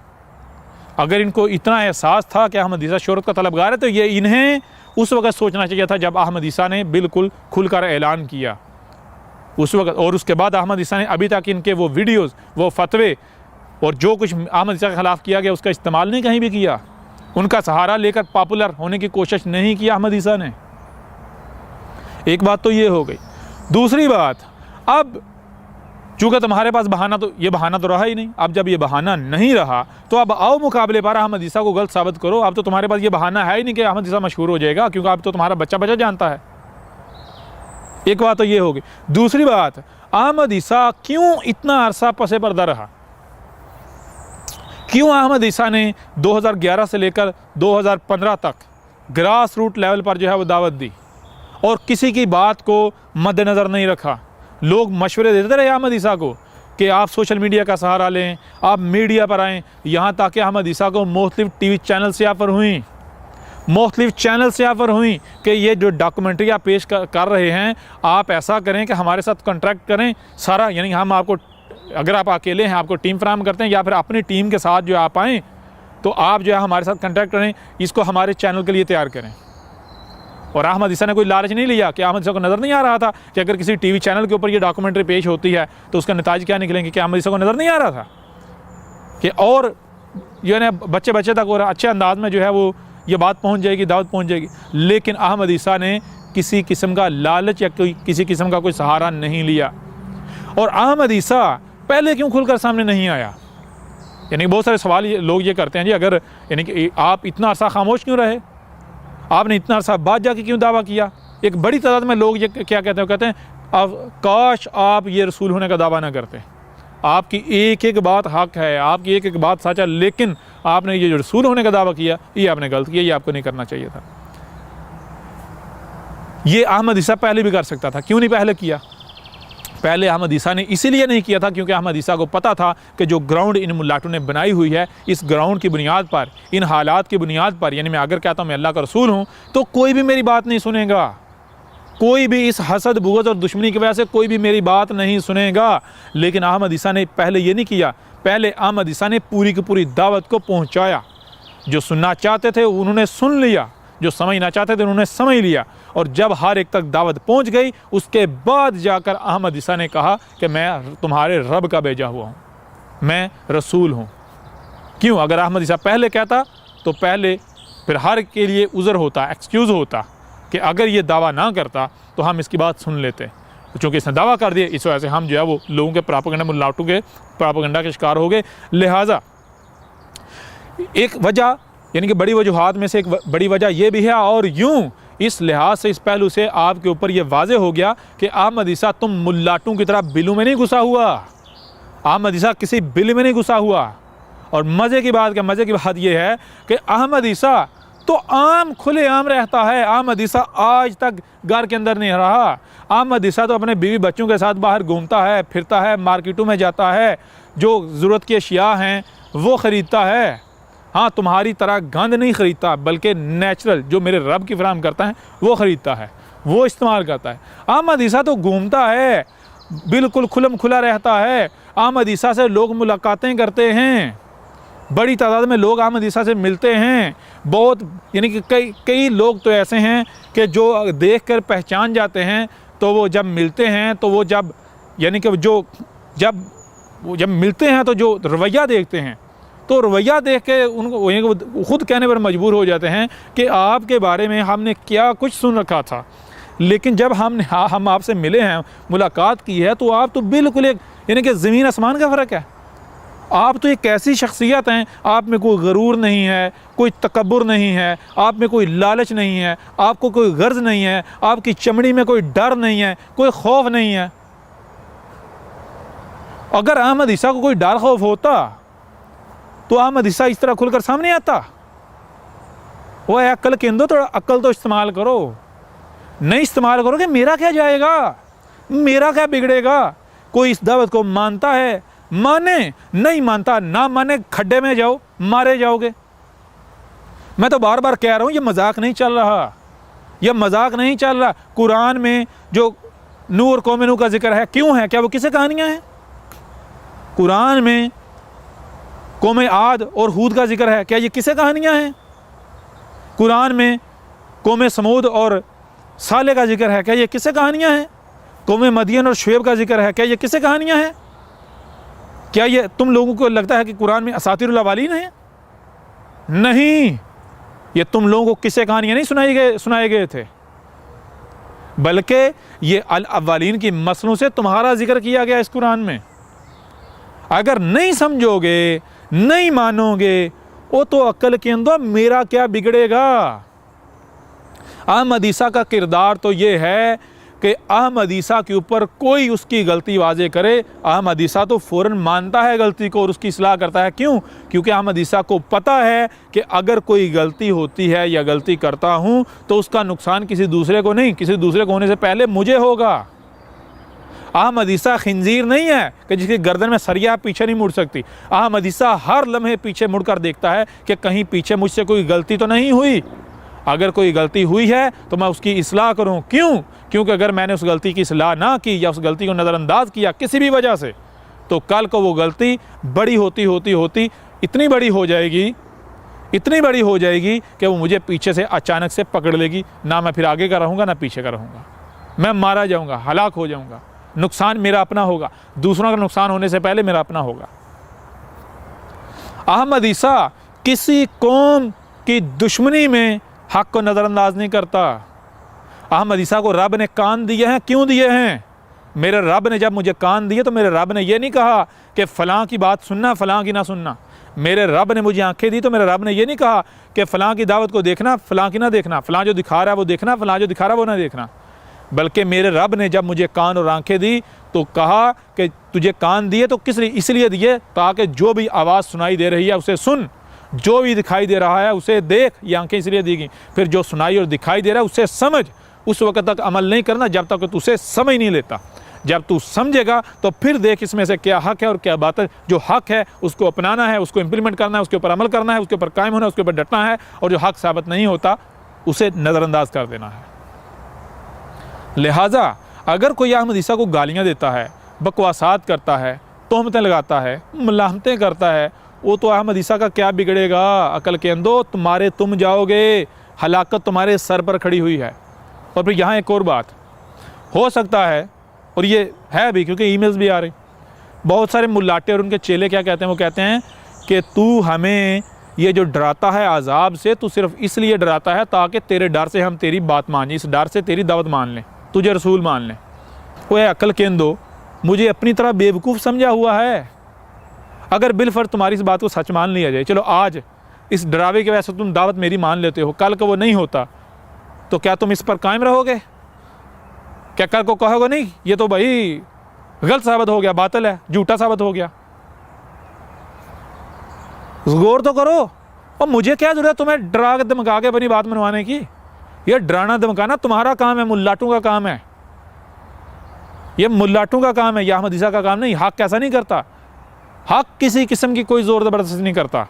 अगर इनको इतना एहसास था कि अहमद ईसा शोहरत का तलबगार है तो ये इन्हें उस वक़्त सोचना चाहिए था जब अहमद ईसा ने बिल्कुल खुलकर ऐलान किया उस वक़्त। और उसके बाद अहमद ईसा ने अभी तक इनके वो वीडियोज़, वो फतवे और जो कुछ अहमद ईसा के ख़िलाफ़ किया गया उसका इस्तेमाल नहीं कहीं भी किया। उनका सहारा लेकर पॉपुलर होने की कोशिश नहीं की अहमद ईसा ने। एक बात तो ये हो गई। दूसरी बात, अब चूँकि तुम्हारे पास बहाना तो, ये बहाना तो रहा ही नहीं, अब जब ये बहाना नहीं रहा तो अब आओ मुकाबले पर अहमद ईसा को गलत साबित करो। अब तो तुम्हारे पास ये बहाना है ही नहीं कि अहमद ईसा मशहूर हो जाएगा, क्योंकि अब तो तुम्हारा बच्चा बच्चा जानता है। एक बात तो ये हो गई। दूसरी बात, अहमद ईसा क्यों इतना अरसा पसे पर्दा रहा? क्यों अहमद ईसा ने 2011 से लेकर 2015 तक ग्रास रूट लेवल पर जो है वो दावत दी और किसी की बात को मद्देनज़र नहीं रखा? लोग मशवरे देते रहे अहमद ईसा को कि आप सोशल मीडिया का सहारा लें, आप मीडिया पर आएँ, यहाँ तक कि अहमद ईसा को मुख्तलिफ टीवी चैनल से ऑफ़र हुई, मुख्तलिफ चैनल से ऑफ़र हुई कि ये जो डॉक्यूमेंट्री आप पेश कर रहे हैं, आप ऐसा करें कि हमारे साथ कॉन्ट्रैक्ट करें सारा, यानी हम आपको, अगर आप अकेले हैं आपको टीम फराहम करते हैं या फिर अपनी टीम के साथ जो आप आएँ तो आप जो है हमारे साथ कॉन्टैक्ट करें, इसको हमारे चैनल के लिए तैयार करें। और अहमद ईसा ने कोई लालच नहीं लिया कि अहमद ईसा को नज़र नहीं आ रहा था कि अगर किसी टीवी चैनल के ऊपर ये डॉक्यूमेंट्री पेश होती है तो उसका नतीजा क्या निकलेंगे, कि अहमद ईसा को नज़र नहीं आ रहा था कि और जो है ना बच्चे बच्चे तक और अच्छे अंदाज में जो है वो ये बात पहुँच जाएगी, दावत पहुँच जाएगी। लेकिन अहमद ईसा ने किसी किस्म का लालच या किसी किस्म का कोई सहारा नहीं लिया। और अहमद ईसा पहले क्यों खुलकर सामने नहीं आया? यानी बहुत सारे सवाल लोग ये करते हैं जी, अगर यानी कि आप इतना अरसा खामोश क्यों रहे, आपने इतना अरसा बाद जाके क्यों दावा किया? एक बड़ी तादाद में लोग ये क्या कहते हैं, कहते हैं अब काश आप ये रसूल होने का दावा ना करते, आपकी एक एक बात हक है, आपकी एक एक बात सच है, लेकिन आपने ये जो रसूल होने का दावा किया ये आपने गलत किया, ये आपको नहीं करना चाहिए था। ये अहमद ईसा पहले भी कर सकता था, क्यों नहीं पहले किया? पहले अहमद ईसा ने इसीलिए नहीं किया था क्योंकि अहमद ईसा को पता था कि जो ग्राउंड इन मुल्लाटों ने बनाई हुई है, इस ग्राउंड की बुनियाद पर, इन हालात की बुनियाद पर, यानी मैं अगर कहता हूँ मैं अल्लाह का रसूल हूँ तो कोई भी मेरी बात नहीं सुनेगा, कोई भी इस हसद, बुग़्ज़ और दुश्मनी की वजह से कोई भी मेरी बात नहीं सुनेगा। लेकिन अहमद ईसा ने पहले ये नहीं किया, पहले अहमद ईसा ने पूरी की पूरी दावत को पहुँचाया। जो सुनना चाहते थे उन्होंने सुन लिया, जो समझना चाहते थे उन्होंने समझ लिया, और जब हर एक तक दावत पहुंच गई उसके बाद जाकर अहमद ईसा ने कहा कि मैं तुम्हारे रब का भेजा हुआ हूँ, मैं रसूल हूँ। क्यों? अगर अहमद ईसा पहले कहता तो पहले फिर हर के लिए उज़र होता, एक्सक्यूज़ होता कि अगर ये दावा ना करता तो हम इसकी बात सुन लेते। चूँकि इसने दावा कर दिया, इस वजह से हम जो है वो लोगों के प्रोपेगेंडा, मुल्लाटों के प्रोपेगेंडा के शिकार हो गए। लिहाजा एक वजह, यानी कि बड़ी वजूहात में से एक बड़ी वजह यह भी है, और यूँ इस लिहाज से, इस पहलू से आपके ऊपर यह वाज़े हो गया कि अहमद ईसा तुम मुल्लाटों की तरह बिलों में नहीं घुसा हुआ, अहमद ईसा किसी बिल में नहीं घुसा हुआ। और मज़े की बात यह है कि अहमद ईसा तो आम खुले आम रहता है। अहमद ईसा आज तक घर के अंदर नहीं रहा। अहमद ईसा तो अपने बीवी बच्चों के साथ बाहर घूमता है, फिरता है, मार्केटों में जाता है, जो ज़रूरत की अशिया हैं वो ख़रीदता है। हाँ, तुम्हारी तरह गंद नहीं ख़रीदता, बल्कि नेचुरल जो मेरे रब की फराहम करता है वो ख़रीदता है, वो इस्तेमाल करता है। अहमद ईसा तो घूमता है, बिल्कुल खुलम खुला रहता है। अहमद ईसा से लोग मुलाकातें करते हैं, बड़ी तादाद में लोग अहमद ईसा से मिलते हैं। बहुत यानी कि कई लोग तो ऐसे हैं कि जो देख कर पहचान जाते हैं, तो वो जब मिलते हैं तो वो जब यानी कि जब मिलते हैं तो जो रवैया देखते हैं, तो रवैया देख के उनको खुद कहने पर मजबूर हो जाते हैं कि आपके बारे में हमने क्या कुछ सुन रखा था, लेकिन जब हम आपसे मिले हैं, मुलाकात की है, तो आप तो बिल्कुल एक यानी कि ज़मीन आसमान का फ़र्क है। आप तो एक ऐसी शख्सियत हैं, आप में कोई गरूर नहीं है, कोई तकब्बुर नहीं है, आप में कोई लालच नहीं है, आपको कोई गर्ज नहीं है, आपकी चमड़ी में कोई डर नहीं है, कोई खौफ नहीं है। अगर अहमद ईसा को कोई डर खौफ होता तो अहमद ईसा इस तरह खुलकर सामने आता। वो है अक्ल केंद्र, तो अक्ल तो इस्तेमाल करो। नहीं इस्तेमाल करोगे मेरा क्या जाएगा, मेरा क्या बिगड़ेगा। कोई इस दावत को मानता है माने, नहीं मानता ना माने, खड्डे में जाओ, मारे जाओगे। मैं तो बार बार कह रहा हूँ, ये मजाक नहीं चल रहा, यह मजाक नहीं चल रहा। कुरान में जो नूह और कौम नूह का जिक्र है, क्यों है? क्या वो किसे कहानियाँ हैं? कुरान में कौम आद और हूद का जिक्र है, क्या ये किसे कहानियाँ हैं? कुरान में कौम समूद और साले का जिक्र है, क्या ये किसे कहानियाँ हैं? कौम मदियन और शुएब का जिक्र है, क्या ये किसे कहानियाँ हैं? क्या ये तुम लोगों को लगता है कि कुरान में असातिरुल अवालीन है? नहीं, ये तुम लोगों को किसे कहानियाँ नहीं सुनाए गए थे, बल्कि ये अल अव्वलीन की मसलों से तुम्हारा जिक्र किया गया इस कुरान में। अगर नहीं समझोगे, नहीं मानोगे, वो तो अक्ल के अंदर मेरा क्या बिगड़ेगा। अहमद ईसा का किरदार तो ये है कि अहमद ईसा के ऊपर कोई उसकी गलती वाजे करे, अहमद ईसा तो फ़ौरन मानता है गलती को और उसकी इस्लाह करता है। क्यों? क्योंकि अहमद ईसा को पता है कि अगर कोई गलती होती है या गलती करता हूँ तो उसका नुकसान किसी दूसरे को नहीं, किसी दूसरे को होने से पहले मुझे होगा। अहमद ईसा खिंजीर नहीं है कि जिसकी गर्दन में सरिया पीछे नहीं मुड़ सकती। अहमद ईसा हर लम्हे पीछे मुड़कर देखता है कि कहीं पीछे मुझसे कोई गलती तो नहीं हुई। अगर कोई गलती हुई है तो मैं उसकी इस्लाह करूं। क्यों? क्योंकि अगर मैंने उस गलती की इस्लाह ना की या उस गलती को नज़रअंदाज किया किसी भी वजह से, तो कल को वो गलती बड़ी होती इतनी बड़ी हो जाएगी कि वो मुझे पीछे से अचानक से पकड़ लेगी। ना मैं फिर आगे का रहूँगा ना पीछे का रहूँगा, मैं मारा जाऊँगा, हलाक हो जाऊँगा। नुकसान मेरा अपना होगा, दूसरों का नुकसान होने से पहले मेरा अपना होगा। अहमद ईसा किसी कौम की दुश्मनी में हक को नज़रअंदाज नहीं करता। अहमद ईसा को रब ने कान दिए हैं, क्यों दिए हैं? मेरे रब ने जब मुझे कान दिए तो मेरे रब ने यह नहीं कहा कि फ़लाँ की बात सुनना, फ़लाँ की ना सुनना। मेरे रब ने मुझे आंखें दी तो मेरे रब ने यह नहीं कहा कि फ़लाँ की दावत को देखना, फ़लाँ की ना देखना, फ़लाँ जो दिखा रहा है वो देखना, फ़लाँ जो दिखा रहा है वो ना देखना। बल्कि मेरे रब ने जब मुझे कान और आंखें दी तो कहा कि तुझे कान दिए तो किस लिए? इसलिए दिए ताकि जो भी आवाज़ सुनाई दे रही है उसे सुन, जो भी दिखाई दे रहा है उसे देख। ये आंखें इसलिए दी गई। फिर जो सुनाई और दिखाई दे रहा है उसे समझ। उस वक्त तक अमल नहीं करना जब तक तू उसे समझ नहीं लेता। जब तू समझेगा तो फिर देख इसमें से क्या हक है और क्या बात है। जो हक है उसको अपनाना है, उसको इम्प्लीमेंट करना है, उसके ऊपर अमल करना है, उसके ऊपर कायम होना है, उसके ऊपर डटना है। और जो हक साबित नहीं होता उसे नज़रअंदाज कर देना है। लिहाजा अगर कोई अहमद ईसा को गालियाँ देता है, बकवासात करता है, तोहमतें लगाता है, मलामतें करता है, वो तो अहमद ईसा का क्या बिगड़ेगा। अकल के अंदर तुम जाओगे, हलाकत तुम्हारे सर पर खड़ी हुई है। और फिर यहाँ एक और बात हो सकता है, और ये है भी क्योंकि ईमेल्स भी आ रही, बहुत सारे मुल्लाटे और उनके चेले क्या कहते हैं, वो कहते हैं कि तू हमें ये जो डराता है अजाब से, तू सिर्फ इसलिए डराता है ताकि तेरे डर से हम तेरी बात मान, इस डर से तेरी दावत मान लें, तुझे रसूल मान लें। वो अकल के अंदर मुझे अपनी तरह बेवकूफ़ समझा हुआ है। अगर बिलफर्ज तुम्हारी इस बात को सच मान लिया जाए, चलो आज इस डरावे की वजह से तुम दावत मेरी मान लेते हो, कल को वो नहीं होता तो क्या तुम इस पर कायम रहोगे? क्या कल को कहोगे नहीं ये तो भाई गलत साबित हो गया, बातिल है, झूठा साबित हो गया? गौर तो करो। और मुझे क्या जरूरत तुम्हें डरा के धमका के अपनी बात मनवाने की? ये डराना धमकाना तुम्हारा काम है, मुल्लाटों का काम है। ये मुल्लाटों का काम है, या अहमद ईसा का काम नहीं। हक ऐसा नहीं करता। हक किसी किस्म की कोई ज़ोर ज़बरदस्ती नहीं करता।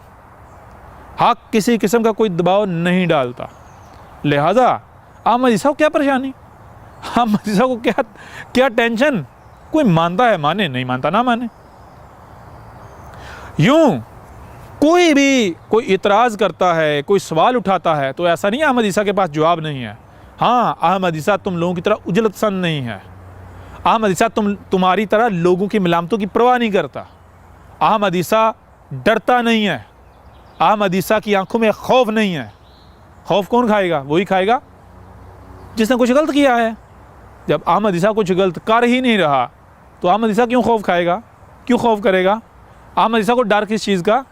हक किसी किस्म का कोई दबाव नहीं डालता। लिहाजा अहमद ईसा को क्या परेशानी, अहमद ईसा को क्या क्या टेंशन, कोई मानता है माने, नहीं मानता ना माने। यूं कोई भी कोई इतराज़ करता है, कोई सवाल उठाता है, तो ऐसा नहीं अहमद ईसा के पास जवाब नहीं है। हाँ, अहमद ईसा तुम लोगों की तरह उजलत पसंद नहीं है। अहमद ईसा तुम्हारी तरह लोगों की मलामतों की परवाह नहीं करता। अहमद ईसा डरता नहीं है। अहमद ईसा की आंखों में खौफ नहीं है। खौफ कौन खाएगा? वही खाएगा जिसने कुछ गलत किया है। जब अहमद ईसा कुछ गलत कर ही नहीं रहा तो अहमद ईसा क्यों खौफ खाएगा, क्यों खौफ करेगा? अहमद ईसा को डर किस चीज़ का?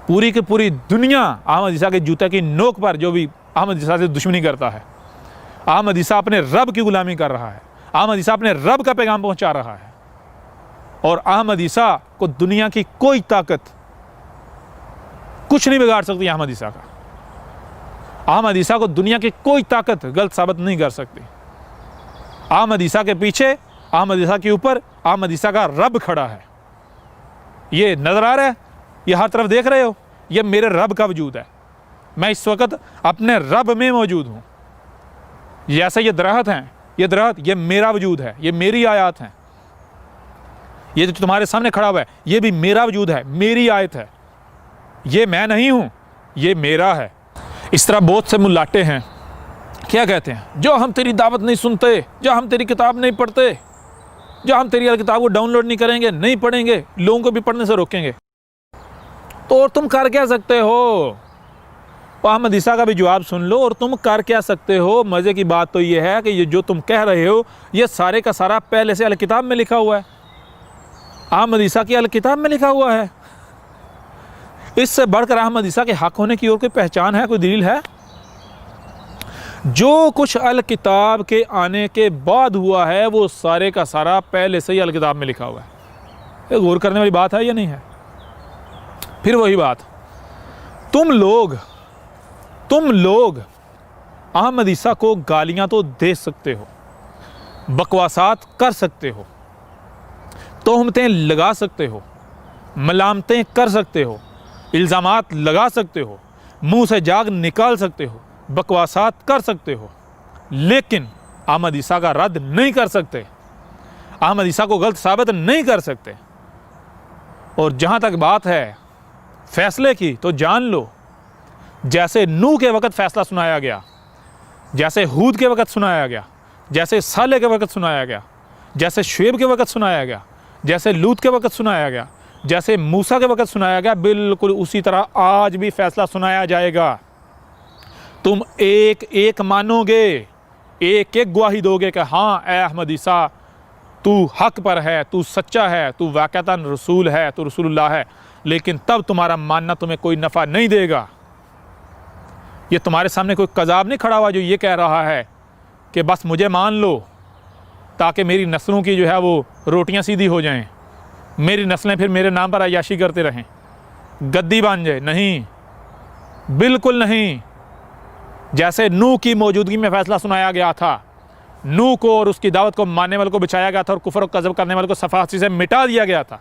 पूरी की पूरी दुनिया अहमद ईसा के जूते की नोक पर जो भी अहमद ईसा से दुश्मनी करता है। अहमद ईसा अपने रब की गुलामी कर रहा है। अहमद ईसा अपने रब का पैगाम पहुंचा रहा है। और अहमद ईसा को दुनिया की कोई ताकत कुछ नहीं बिगाड़ सकती। अहमद ईसा का, अहमद ईसा को दुनिया की कोई ताकत गलत साबित नहीं कर सकती। अहमद ईसा के पीछे, अहमद ईसा के ऊपर अहमद ईसा का रब खड़ा है। ये नजर आ रहा है, ये हर तरफ देख रहे हो, ये मेरे रब का वजूद है। मैं इस वक्त अपने रब में मौजूद हूँ। जैसे ये दरख्त हैं, ये दरख्त, ये मेरा वजूद है, ये मेरी आयत हैं। ये जो तुम्हारे सामने खड़ा हुआ है, ये भी मेरा वजूद है, मेरी आयत है। ये मैं नहीं हूँ, ये मेरा है। इस तरह बहुत से मुल्लाटे हैं, क्या कहते हैं, जो हम तेरी दावत नहीं सुनते, जो हम तेरी किताब नहीं पढ़ते, जो हम तेरी किताब को डाउनलोड नहीं करेंगे, नहीं पढ़ेंगे, लोगों को भी पढ़ने से रोकेंगे। तो और तुम कर क्या सकते हो? अहमद ईसा का भी जवाब सुन लो, और तुम कर क्या सकते हो? मज़े की बात तो ये है कि ये जो तुम कह रहे हो, ये सारे का सारा पहले से अल किताब में लिखा हुआ है। अहमद ईसा की अल किताब में लिखा हुआ है। इससे बढ़कर अहमद ईसा के हक होने की और कोई पहचान है, कोई दलील है? जो कुछ अल किताब के आने के बाद हुआ है वो सारे का सारा पहले से ही अल किताब में लिखा हुआ है। ये गौर करने वाली बात है या नहीं है? फिर वही बात, तुम लोग अहमद ईसा को गालियां तो दे सकते हो, बकवासात कर सकते हो, तोहमतें लगा सकते हो, मलामतें कर सकते हो, इल्ज़ामात लगा सकते हो, मुंह से जाग निकाल सकते हो, बकवासात कर सकते हो, लेकिन अहमद ईसा का रद्द नहीं कर सकते। अहमद ईसा को गलत साबित नहीं कर सकते। और जहाँ तक बात है फैसले की, तो जान लो, जैसे नूह के वक़्त फ़ैसला सुनाया गया, जैसे हूद के वक़्त सुनाया गया, जैसे साले के वक़्त सुनाया गया, जैसे शुएब के वक़्त सुनाया गया, जैसे लूत के वक़्त सुनाया गया, जैसे मूसा के वक़्त सुनाया गया, बिल्कुल उसी तरह आज भी फ़ैसला सुनाया जाएगा। तुम एक एक मानोगे, एक एक गवाही दोगे कि हाँ ए अहमद ईसा, तू हक पर है, तू सच्चा है, तू वाक़तन रसूल है, तू रसूलुल्लाह है। लेकिन तब तुम्हारा मानना तुम्हें कोई नफ़ा नहीं देगा। ये तुम्हारे सामने कोई कज़ाब नहीं खड़ा हुआ जो ये कह रहा है कि बस मुझे मान लो ताकि मेरी नस्लों की जो है वो रोटियां सीधी हो जाएं, मेरी नस्लें फिर मेरे नाम पर अय्याशी करते रहें, गद्दी बन जाए। नहीं, बिल्कुल नहीं। जैसे नूह की मौजूदगी में फ़ैसला सुनाया गया था, नूह को और उसकी दावत को मानने वालों को बचाया गया था और कुफ्र और कज़ब करने वालों को सफासी से मिटा दिया गया था,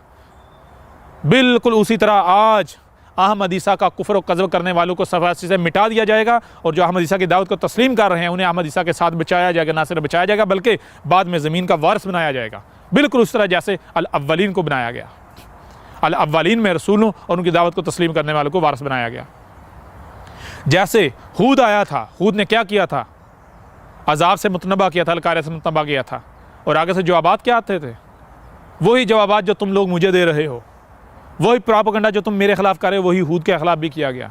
बिल्कुल उसी तरह आज अहमद ईसा का कुफ्र और कज़ब करने वालों को सफासी से मिटा दिया जाएगा। और जो अहमद ईसा की दावत को तस्लीम कर रहे हैं उन्हें अहमद ईसा के साथ बचाया जाएगा। ना सिर्फ बचाया जाएगा बल्कि बाद में ज़मीन का वारिस बनाया जाएगा, बिल्कुल उस तरह जैसे अल अव्वलीन को बनाया गया। अल अव्वलीन में रसूलों और उनकी दावत को तस्लीम करने वालों को वारिस बनाया गया। जैसे हूद आया था, हूद ने क्या किया था? अजाब से मुतनबा किया था, अलकार्य से मुतनबा किया था। और आगे से जवाबात क्या आते थे? वही जवाबात जो तुम लोग मुझे दे रहे हो, वही प्रोपेगेंडा जो तुम मेरे खिलाफ कर रहे हो, वही हूद के खिलाफ भी किया गया।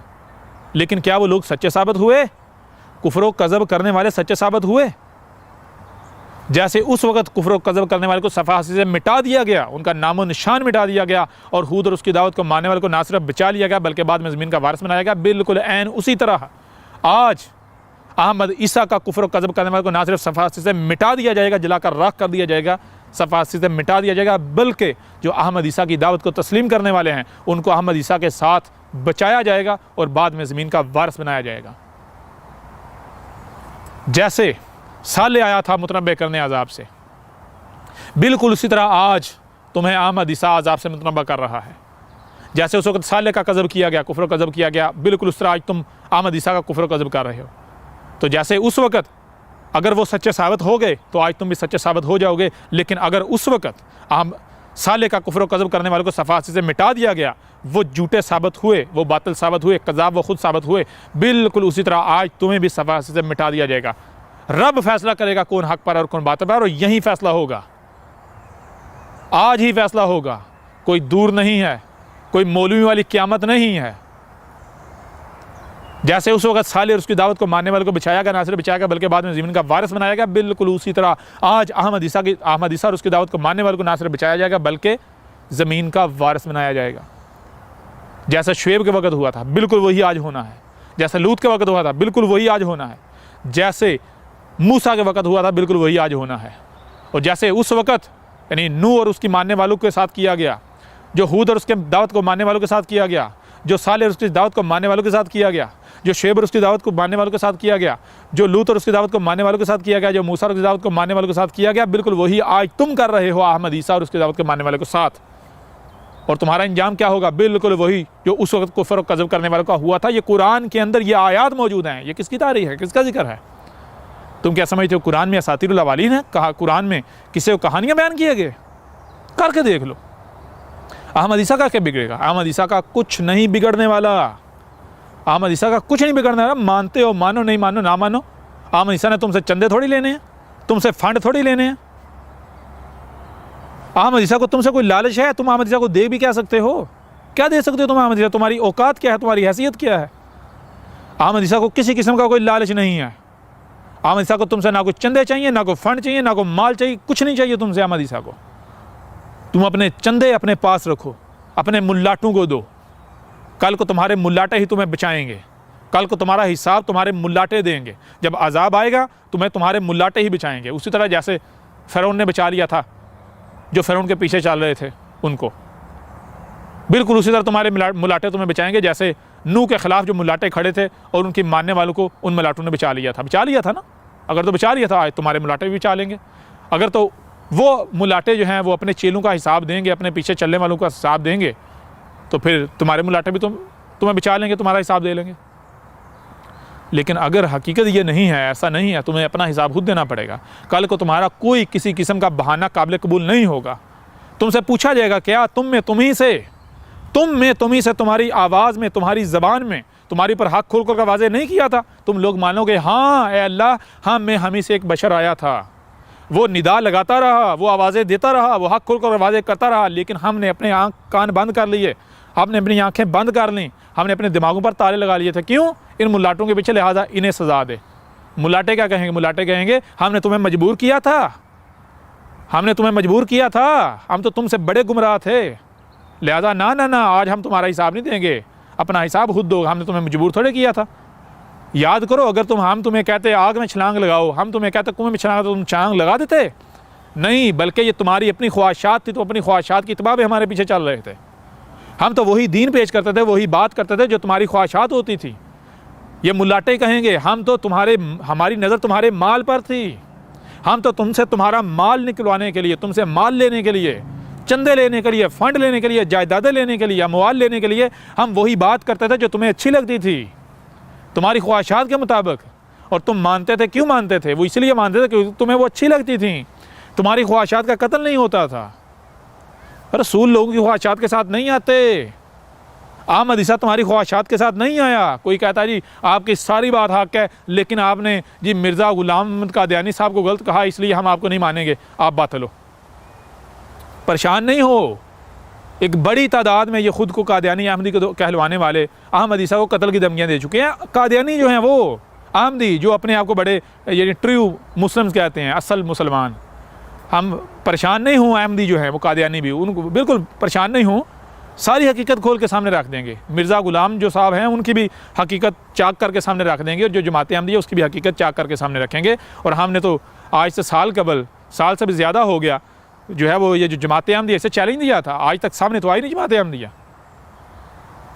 लेकिन क्या वो लोग सच्चे साबित हुए? कुफ्र और कज़ब करने वाले सच्चे साबित हुए? जैसे उस वक्त कुफ्र और कज़ब करने वाले को सफासी से मिटा दिया गया, उनका नामो निशान मिटा दिया गया, और हूद और उसकी दावत को मानने वाले को ना सिर्फ बचा लिया गया बल्कि बाद में ज़मीन का वारिस बनाया गया, बिल्कुल ऐन उसी तरह आज अहमद ईसा का कुफ्र और कज़ब करने वाले को ना सिर्फ सफासी से मिटा दिया जाएगा, जलाकर राख कर दिया जाएगा, सफासी से मिटा दिया जाएगा, बल्कि जो अहमद ईसा की दावत को तस्लीम करने वाले हैं उनको अहमद ईसा के साथ बचाया जाएगा और बाद में ज़मीन का वारिस बनाया जाएगा। जैसे साले आया था मुतनब्बे करने अजाब से, बिल्कुल उसी तरह आज तुम्हें अहमद ईसा अजाब से मुतनब्बा कर रहा है। जैसे उस वक्त साले का कज़ब किया गया, कुफ्र कज़ब किया गया, बिल्कुल उस तरह आज तुम अहमद ईसा का कुफ्र कज़ब कर रहे हो। तो जैसे उस वक्त अगर वो सच्चे साबित हो गए तो आज तुम भी सच्चे साबित हो जाओगे। लेकिन अगर उस वक्त हम साले का कुफ्र कज़ब करने वालों को सफासी से मिटा दिया गया, वो झूठे साबित हुए, वो बातिल साबित हुए, कज़ाब वो खुद साबित हुए, बिल्कुल उसी तरह आज तुम्हें भी सफासी से मिटा दिया जाएगा। रब फैसला करेगा कौन हक पर और कौन बातिल पर, और यही फैसला होगा, आज ही फैसला होगा। कोई दूर नहीं है, कोई मौलवी वाली क़यामत नहीं है। जैसे उस वक्त साले और उसकी दावत को मानने वालों को बिछाया गया, ना सिर्फ बिछाया गया बल्कि बाद में ज़मीन का वारिस बनाया गया, बिल्कुल उसी तरह आज अहमद ईसा और उसकी दावत को मानने वालों को ना सिर्फ बिछाया जाएगा बल्कि ज़मीन का वारिस बनाया जाएगा। जैसा शुएब के वक्त हुआ था बिल्कुल वही आज होना है, जैसे लूत के वक्त हुआ था बिल्कुल वही आज होना है, जैसे मूसा के वक्त हुआ था बिल्कुल वही आज होना है। और जैसे उस वक्त यानी नूह और उसकी मानने वालों के साथ किया गया, जो हूद और उसके दावत को मानने वालों के साथ किया गया, जो साले और उसकी दावत को मानने वालों के साथ किया गया, जो शुएब और उसकी दावत को मानने वालों के साथ किया गया, जो लूत और उसकी दावत को मानने वालों के साथ किया गया, जो मूसा और उसकी दावत को मानने वालों के साथ किया गया, बिल्कुल वही आज तुम कर रहे हो अहमद ईसा और उसकी दावत को मानने वालों के साथ। और तुम्हारा इंजाम क्या होगा? बिल्कुल वही जो उस वक्त कुफ्र और कज़ब करने वालों का हुआ था। ये कुरान के अंदर ये आयात मौजूद हैं। ये किसकी तारीख है, किसका जिक्र है? तुम क्या समझते हो कुरान में असातिरुल अवालीन है? कहा कुरान में किसी को कहानियाँ बयान किए गए? करके देख लो। अहमद ईसा का क्या बिगड़ेगा? अहमद ईसा का कुछ नहीं बिगड़ने वाला। अहमद ईसा का कुछ नहीं बिगड़ने वाला। मानते हो मानो, नहीं मानो ना मानो। अहमद ईसा ने तुमसे चंदे थोड़ी लेने हैं, तुमसे फंड थोड़ी लेने हैं। अहमद ईसा को तुमसे कोई लालच है? तुम अहमद ईसा को दे भी क्या सकते हो? क्या दे सकते हो तुम अहमद ईसा? तुम्हारी औकात क्या है? तुम्हारी हैसियत क्या है? अहमद ईसा को किसी किस्म का कोई लालच नहीं है। अहमद ईसा को तुमसे ना कोई चंदे चाहिए, ना कोई फंड चाहिए, ना कोई माल चाहिए, कुछ नहीं चाहिए तुमसे अहमद ईसा को। तुम अपने चंदे अपने पास रखो, अपने मुल्लाटों को दो। कल को तुम्हारे मुल्लाटे ही तुम्हें बचाएंगे, कल को तुम्हारा हिसाब तुम्हारे मुल्लाटे देंगे। जब अजाब आएगा तुम्हें तुम्हारे मुल्लाटे ही बचाएंगे। उसी तरह जैसे फ़िरौन ने बचा लिया था, जो फ़िरौन के पीछे चल रहे थे उनको, बिल्कुल उसी तरह तुम्हारे मुल्लाटे तुम्हें बचाएंगे। जैसे नूह के ख़िलाफ़ जो मुल्लाटे खड़े थे और उनकी मानने वालों को उन मुल्लाटों ने बचा लिया था ना। अगर तो बचा लिया था, आज तुम्हारे मुल्लाटे भी बचा लेंगे। अगर तो वो मुल्लाटे जो हैं वो अपने चेलों का हिसाब देंगे, अपने पीछे चलने वालों का हिसाब देंगे, तो फिर तुम्हारे मुल्लाटे भी तुम्हें बचा लेंगे, तुम्हारा हिसाब दे लेंगे। लेकिन अगर हकीकत ये नहीं है, ऐसा नहीं है, तुम्हें अपना हिसाब खुद देना पड़ेगा। कल को तुम्हारा कोई किसी किस्म का बहाना काबिल कबूल नहीं होगा। तुमसे पूछा जाएगा क्या तुम में तुम्ही से तुम्हारी आवाज़ में, तुम्हारी ज़बान में, तुम्हारी पर हक खोल कर वाज़े नहीं किया था? तुम लोग मानोगे हाँ ए अल्लाह, हम ही से एक बशर आया था, वो निदा लगाता रहा, वो आवाज़ें देता रहा, वो हक खोल कर वाज़े करता रहा, लेकिन हमने अपने कान बंद कर लिए, हमने अपनी आंखें बंद कर लीं, हमने अपने दिमागों पर ताले लगा लिए थे। क्यों? इन मुल्लाटों के पीछे, लिहाजा इन्हें सज़ा दे। मुल्लाटे क्या कहेंगे? मुल्लाटे कहेंगे हमने तुम्हें मजबूर किया था, हमने तुम्हें मजबूर किया था, हम तो तुमसे बड़े गुमराह थे, लिहाजा ना आज हम तुम्हारा हिसाब नहीं देंगे, अपना हिसाब खुद दो, हमने तुम्हें मजबूर थोड़े किया था। याद करो, अगर हम तुम्हें कहते आग में छलांग लगाओ, हम तुम्हें कहते कुएं में छलांग, तो तुम छलांग लगा देते? नहीं, बल्कि ये तुम्हारी अपनी ख्वाहिशात थी, तो अपनी ख्वाहिशात की इत्बा में हमारे पीछे चल रहे थे। हम तो वही दीन पेश करते थे, वही बात करते थे जो तुम्हारी ख्वाहिशात होती थी। ये मुल्लाटे कहेंगे हम तो हमारी नज़र तुम्हारे माल पर थी, हम तो तुमसे तुम्हारा माल निकलवाने के लिए, तुमसे माल लेने के लिए, चंदे लेने के लिए, फ़ंड लेने के लिए, जायदादें लेने के लिए, अमवाल लेने के लिए हम वही बात करते थे जो तुम्हें अच्छी लगती थी, तुम्हारी ख्वाहिशात के मुताबिक। और तुम मानते थे। क्यों मानते थे? वो इसलिए मानते थे क्योंकि तुम्हें वो अच्छी लगती थी, तुम्हारी ख्वाहिशात का कत्ल नहीं होता था। रसूल लोगों की ख्वाहिशात के साथ नहीं आते। अहमद ईसा तुम्हारी ख्वाहिशात के साथ नहीं आया। कोई कहता जी आपकी सारी बात हक है, लेकिन आपने जी मिर्ज़ा ग़ुलाम अहमद कादियानी साहब को गलत कहा, इसलिए हम आपको नहीं मानेंगे, आप बात लो। परेशान नहीं हो। एक बड़ी तादाद में ये ख़ुद को कादियानी अहमदी को कहलवाने वाले अहमद ईसा को कत्ल की धमकियाँ दे चुके हैं। कादियानी जो हैं वो अहमदी, जो अपने आप को बड़े ये ट्रू मुस्लिम्स कहते हैं, असल मुसलमान, हम परेशान नहीं हूँ। अहमदी जो है वो कादियानी भी, उनको बिल्कुल परेशान नहीं हूँ, सारी हकीकत खोल के सामने रख देंगे। मिर्ज़ा ग़ुलाम जो साहब हैं उनकी भी हकीकत चाक करके सामने रख देंगे, और जो जमात अहमदी है उसकी भी हकीकत चाक करके सामने रखेंगे। और हमने तो आज से साल से भी ज़्यादा हो गया जो है वो ये जो जमात अहमदी ऐसे चैलेंज दिया था, आज तक सामने तो आई नहीं जमात अहमदिया।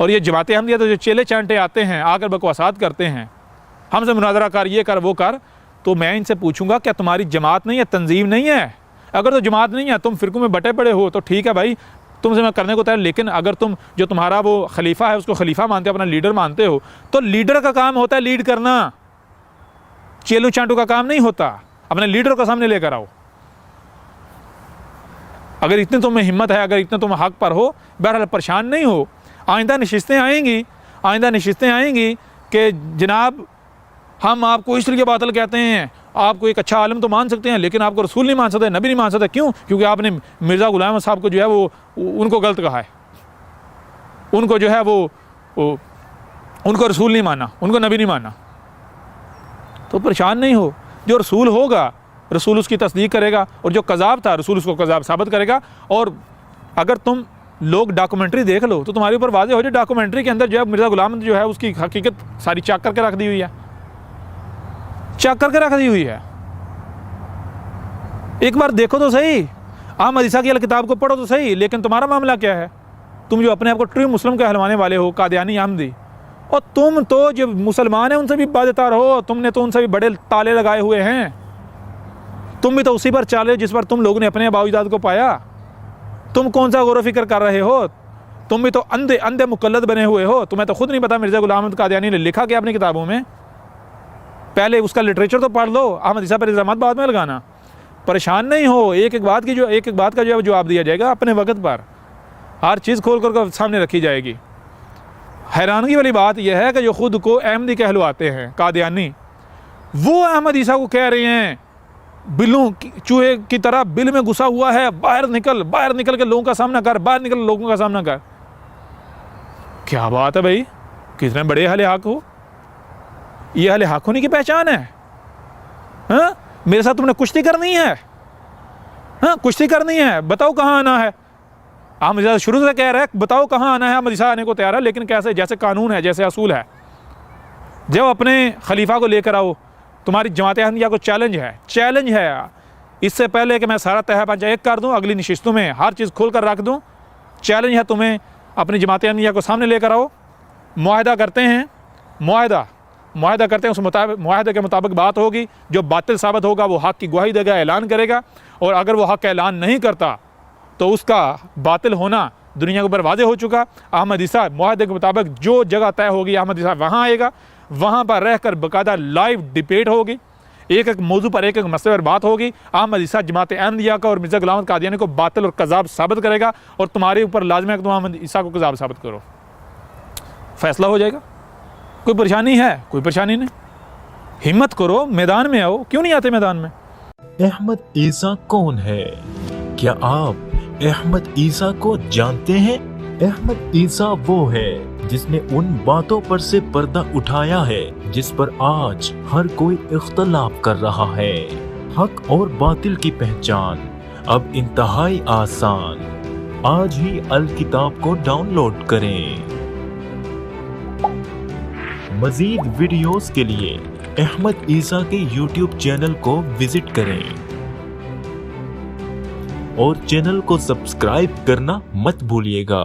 और ये जमात अहमदिया तो जो चेले चांटे आते हैं, आकर बकवासात करते हैं, हमसे मुनाजरा कर, ये कर वो कर, तो मैं इनसे पूछूंगा क्या तुम्हारी जमात नहीं है, तंजीम नहीं है? अगर तो जमात नहीं है, तुम फ़िरकों में बटे पड़े हो, तो ठीक है भाई, तुमसे मैं करने को तैयार, लेकिन अगर तुम जो तुम्हारा वो खलीफा है उसको खलीफा मानते हो, अपना लीडर मानते हो, तो लीडर का काम होता है लीड करना, चेलू चांटू का काम नहीं होता। अपने लीडर को सामने लेकर आओ। अगर इतनी तुम्हें हिम्मत है, अगर इतने तुम हक पर हो, बहरहाल परेशान नहीं हो। आइंदा नशिस्तें आएंगी कि जनाब हम आपको इसलिए बातिल कहते हैं, आपको एक अच्छा आलम तो मान सकते हैं लेकिन आपको रसूल नहीं मान सकते, नबी नहीं मान सकते। क्यों? क्योंकि आपने मिर्ज़ा गुलाम अहमद साहब को जो है वो उनको गलत कहा है, उनको जो है वो उनको रसूल नहीं माना, उनको नबी नहीं माना। तो परेशान नहीं हो, जो रसूल होगा रसूल उसकी तस्दीक करेगा, और जो कज़ाब था रसूल उसको कज़ाब साबित करेगा। और अगर तुम लोग डॉक्यूमेंट्री देख लो तो तुम्हारे ऊपर वाज़ेह हो जाए, डॉक्यूमेंट्री के अंदर जो है मिर्ज़ा गुलाम जो है उसकी हकीकत सारी चेक करके रख दी हुई है, चेक करके रख दी हुई है। एक बार देखो तो सही, अहमद ईसा की किताब को पढ़ो तो सही। लेकिन तुम्हारा मामला क्या है? तुम जो अपने आप को ट्रू मुस्लिम कहलवाने वाले हो, कादियानी अहमदी, और तुम तो जो मुसलमान हैं उनसे भी बाज़ेदार हो, तुमने तो उनसे भी बड़े ताले लगाए हुए हैं। तुम भी तो उसी पर चाले जिस पर तुम लोगों ने अपने बाउजाद को पाया। तुम कौन सा गौर फिक्र कर रहे हो? तुम भी तो अंधे मुकल्लद बने हुए हो। तुम्हें तो खुद नहीं पता मिर्ज़ा गुलाम अहमद कादियानी ने लिखा क्या अपनी किताबों में। पहले उसका लिटरेचर तो पढ़ लो, अहमद ईसा पर इल्ज़ामात बाद में लगाना। परेशान नहीं हो, एक एक बात का जो है जवाब दिया जाएगा अपने वक्त पर, हर चीज़ खोल कर सामने रखी जाएगी। हैरानगी वाली बात यह है कि जो खुद को अहमदी कहलवाते हैं कादियानी, वो अहमद ईसा को कह रहे हैं बिल्लों चूहे की तरह बिल में घुसा हुआ है, बाहर निकल के लोगों का सामना कर, बाहर निकल लोगों का सामना कर। क्या बात है भाई, कितने बड़े अहले हक हो। ये अहले हक होने की पहचान है। हाँ, मेरे साथ तुमने कुश्ती करनी है? हाँ, कुश्ती करनी है, बताओ कहाँ आना है। अहमद ईसा शुरू से कह रहा है बताओ कहाँ आना है, अहमद ईसा आने को तैयार है, लेकिन कैसे? जैसे कानून है, जैसे असूल है। जब अपने खलीफा को लेकर आओ, तुम्हारी जमात अहमदिया को चैलेंज है। इससे पहले कि मैं सारा तह पंचा एक कर दूं, अगली नशिस्तों में हर चीज़ खोल कर रख दूं, चैलेंज है तुम्हें अपनी जमात अहमदिया को सामने लेकर आओ। मुआहदा करते हैं, उस मुआहदे के मुताबिक बात होगी। जो बातिल साबित होगा वो हक़ की गवाही देगा, ऐलान करेगा, और अगर वो हक़ ऐलान नहीं करता तो उसका बातिल होना दुनिया के ऊपर वाज़ेह हो चुका। अहमद ईसा मुआहदे के मुताबिक जो जगह तय होगी अहमद ईसा वहाँ आएगा, वहाँ पर रहकर बाकायदा लाइव डिबेट होगी, एक एक मौजू पर एक एक मसले पर बात होगी। अहमद ईसा जमात अहमदिया का और मिर्ज़ा गुलाम अहमद कादियानी को बातिल और कज़ाब साबित करेगा, और तुम्हारे ऊपर लाज़िम है कि तुम अहमद ईसा को कज़ाब साबित करो, फैसला हो जाएगा। कोई परेशानी है? कोई परेशानी नहीं। हिम्मत करो, मैदान में आओ। क्यों नहीं आते मैदान में? अहमद ईसा कौन है? क्या आप अहमद ईसा को जानते हैं? अहमद ईसा वो है जिसने उन बातों पर से पर्दा उठाया है जिस पर आज हर कोई इख्तलाफ कर रहा है। हक और बातिल की पहचान अब इंतहाई आसान। आज ही अल किताब को डाउनलोड करें। मजीद वीडियोस के लिए अहमद ईसा के YouTube चैनल को विजिट करें और चैनल को सब्सक्राइब करना मत भूलिएगा।